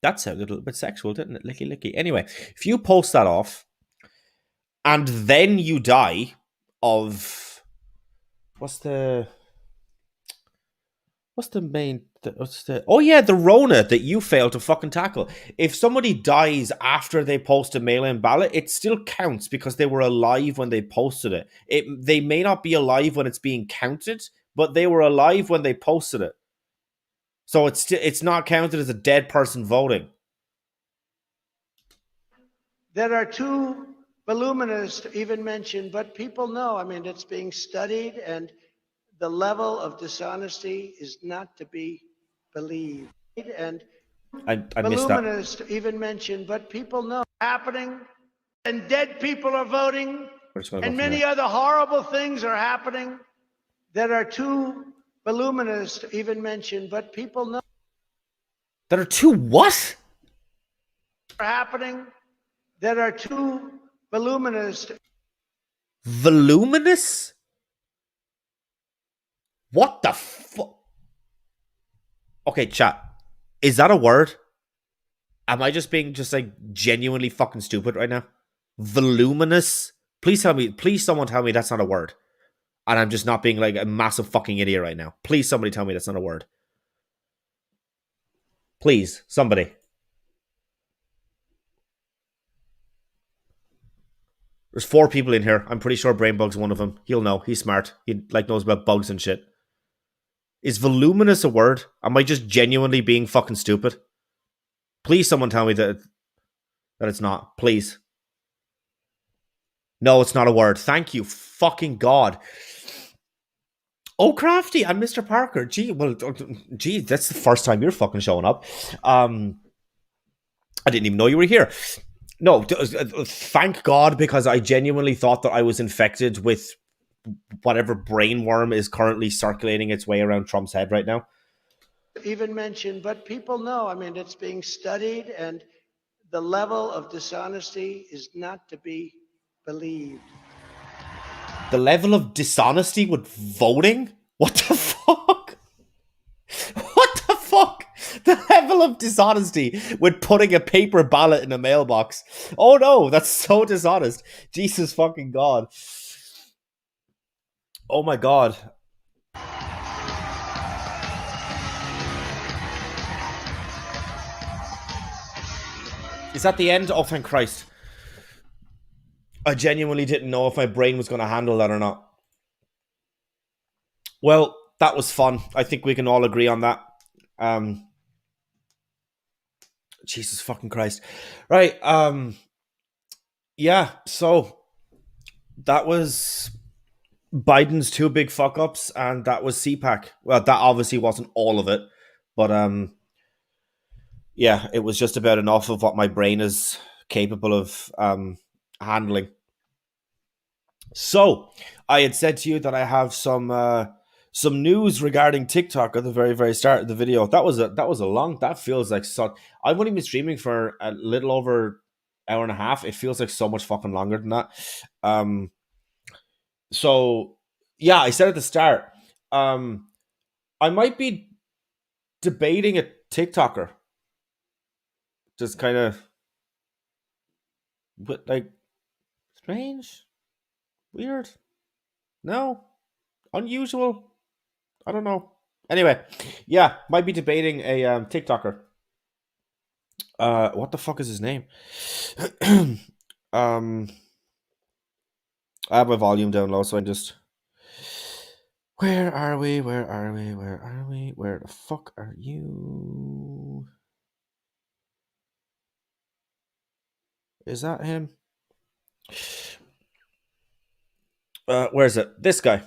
that sounded a little bit sexual, didn't it? Licky. Anyway, if you post that off and then you die of the Rona that you failed to fucking tackle. If somebody dies after they post a mail-in ballot, it still counts because they were alive when they posted it. They may not be alive when it's being counted, but they were alive when they posted it. So it's not counted as a dead person voting. That are too voluminous to even mention, but people know. I mean, it's being studied, and the level of dishonesty is not to be believed. And I missed voluminous that. to even mention, but people know happening, and dead people are voting, and many other horrible things are happening that are too voluminous to even mention, but people know. That are too what? Are happening that are too voluminous. Voluminous? What the fuck? Okay, chat. Is that a word? Am I just being genuinely fucking stupid right now? Voluminous? Please someone tell me that's not a word. And I'm just not being like a massive fucking idiot right now. Please, somebody tell me that's not a word. Please, somebody. There's 4 people in here. I'm pretty sure Brainbug's one of them. He'll know. He's smart. He like knows about bugs and shit. Is voluminous a word? Am I just genuinely being fucking stupid? Please, someone tell me that it's not. Please. No, it's not a word. Thank you, fucking God. Oh, Crafty and Mr. Parker. Gee, that's the first time you're fucking showing up. I didn't even know you were here. No, thank God, because I genuinely thought that I was infected with whatever brain worm is currently circulating its way around Trump's head right now. Even mentioned, but people know. I mean, it's being studied, and the level of dishonesty is not to be believed. The level of dishonesty with voting? What the fuck? What the fuck? The level of dishonesty with putting a paper ballot in a mailbox. Oh no, that's so dishonest. Jesus fucking God. Oh my God. Is that the end? Oh, thank Christ. I genuinely didn't know if my brain was going to handle that or not. Well, that was fun. I think we can all agree on that. Jesus fucking Christ. Right. Yeah, so that was Biden's 2 big fuck ups, and that was CPAC. Well, that obviously wasn't all of it, but yeah, it was just about enough of what my brain is capable of handling. So, I had said to you that I have some news regarding TikTok at the very, very start of the video. That was a long. That feels like such. I've only been streaming for a little over hour and a half. It feels like so much fucking longer than that. So yeah, I said at the start, I might be debating a TikToker. Just kind of, but like, strange, weird, no, unusual. I don't know. Anyway, yeah, might be debating a TikToker. What the fuck is his name? um, I have my volume down low, so I just. Where are we? Where are we? Where are we? Where the fuck are you? Is that him? Where is it? This guy.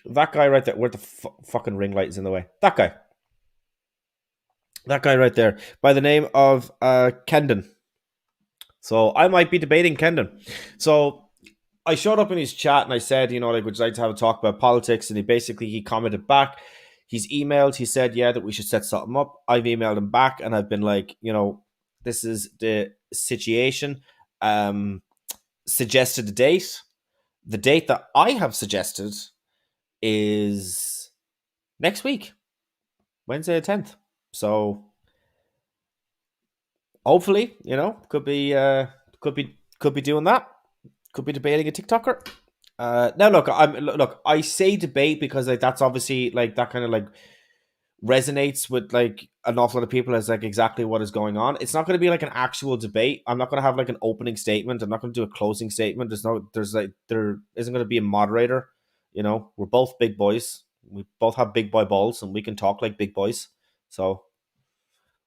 That guy right there. Where the fucking ring light is in the way. That guy. That guy right there. By the name of Kendon. So I might be debating Kendon. So I showed up in his chat and I said, you know, like, would you like to have a talk about politics? And he commented back. He's emailed. He said, yeah, that we should set something up. I've emailed him back and I've been like, you know, this is the situation. Suggested a date. The date that I have suggested is next week, Wednesday the 10th. So hopefully, you know, could be doing that. Could be debating a TikToker. Now look, I say debate because like that's obviously like that kind of like resonates with like an awful lot of people as like exactly what is going on. It's not going to be like an actual debate. I'm not going to have like an opening statement. I'm not going to do a closing statement. There isn't going to be a moderator. You know, we're both big boys. We both have big boy balls and we can talk like big boys. So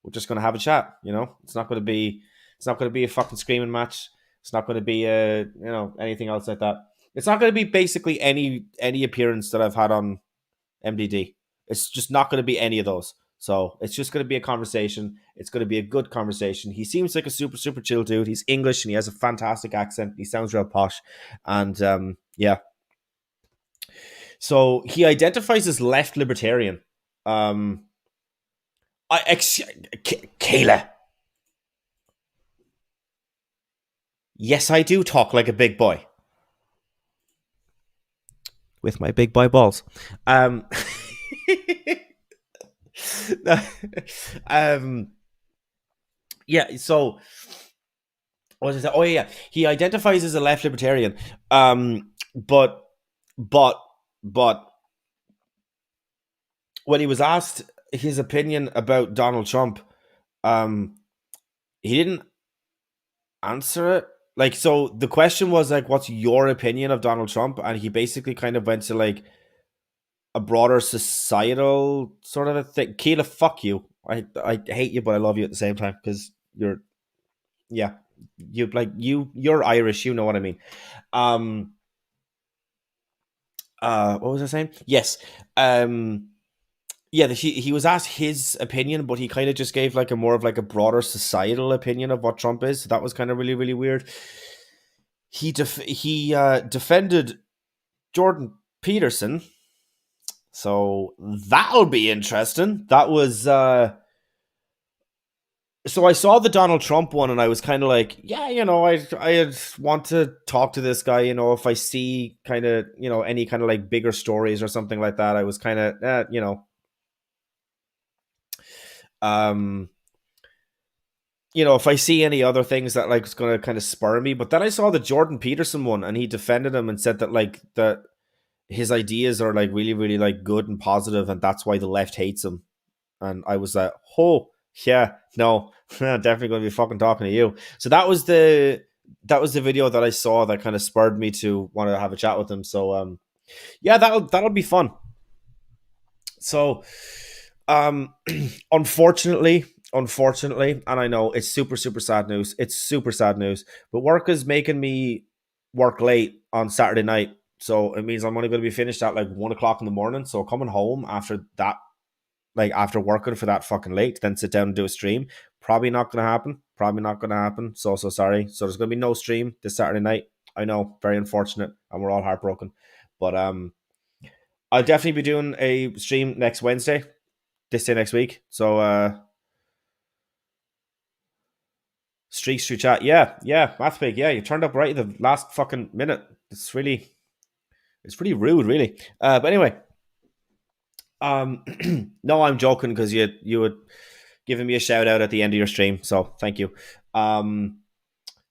we're just going to have a chat. You know, it's not going to be a fucking screaming match. It's not going to be anything else like that. It's not going to be basically any appearance that I've had on MDD. It's just not going to be any of those. So it's just going to be a conversation. It's going to be a good conversation. He seems like a super, super chill dude. He's English and he has a fantastic accent. He sounds real posh. And yeah. So he identifies as left libertarian. Kayla. Yes, I do talk like a big boy. With my big boy balls. Yeah, so what was I say? Oh yeah, he identifies as a left libertarian. But But when he was asked his opinion about Donald Trump, um, he didn't answer it. Like, so the question was like, "What's your opinion of Donald Trump?" And he basically kind of went to like a broader societal sort of a thing. Keela, fuck you. I hate you, but I love you at the same time because you're yeah, you're Irish. You know what I mean. Um, what was I saying? Yes. Yeah, he was asked his opinion, but he kind of just gave like a more of like a broader societal opinion of what Trump is. So that was kind of really really weird. He defended Jordan Peterson, so that'll be interesting. That was so I saw the Donald Trump one, and I was kind of like, yeah, I want to talk to this guy. If I see kind of any kind of like bigger stories or something like that, I was kind of um if I see any other things that like is going to kind of spur me. But then I saw the Jordan Peterson one, and he defended him and said that like that his ideas are like really really like good and positive, and that's why the left hates him. And I was like, oh yeah, no, definitely going to be fucking talking to you. So that was the video that I saw that kind of spurred me to want to have a chat with him. So yeah, that'll be fun. So unfortunately, and I know it's super super sad news. It's super sad news, but work is making me work late on Saturday night. So it means I'm only going to be finished at like 1 o'clock in the morning. So coming home after that, like after working for that fucking late, then sit down and do a stream. Probably not gonna happen. Probably not gonna happen. So sorry. So there's gonna be no stream this Saturday night. I know, very unfortunate, and we're all heartbroken. But I'll definitely be doing a stream next Wednesday, this day next week. So Streaks through chat. Yeah, that's big. Yeah, you turned up right at the last fucking minute. It's pretty rude, really. But anyway, no, I'm joking because you would giving me a shout out at the end of your stream. So thank you.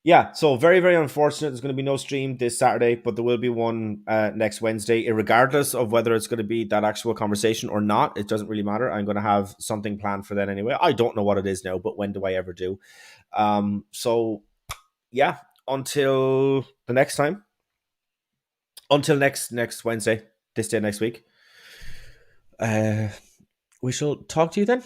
Yeah, so very, very unfortunate. There's going to be no stream this Saturday, but there will be one next Wednesday. Regardless of whether it's going to be that actual conversation or not, it doesn't really matter. I'm going to have something planned for that anyway. I don't know what it is now, but when do I ever do? So yeah, until the next time, until next Wednesday, this day next week, we shall talk to you then.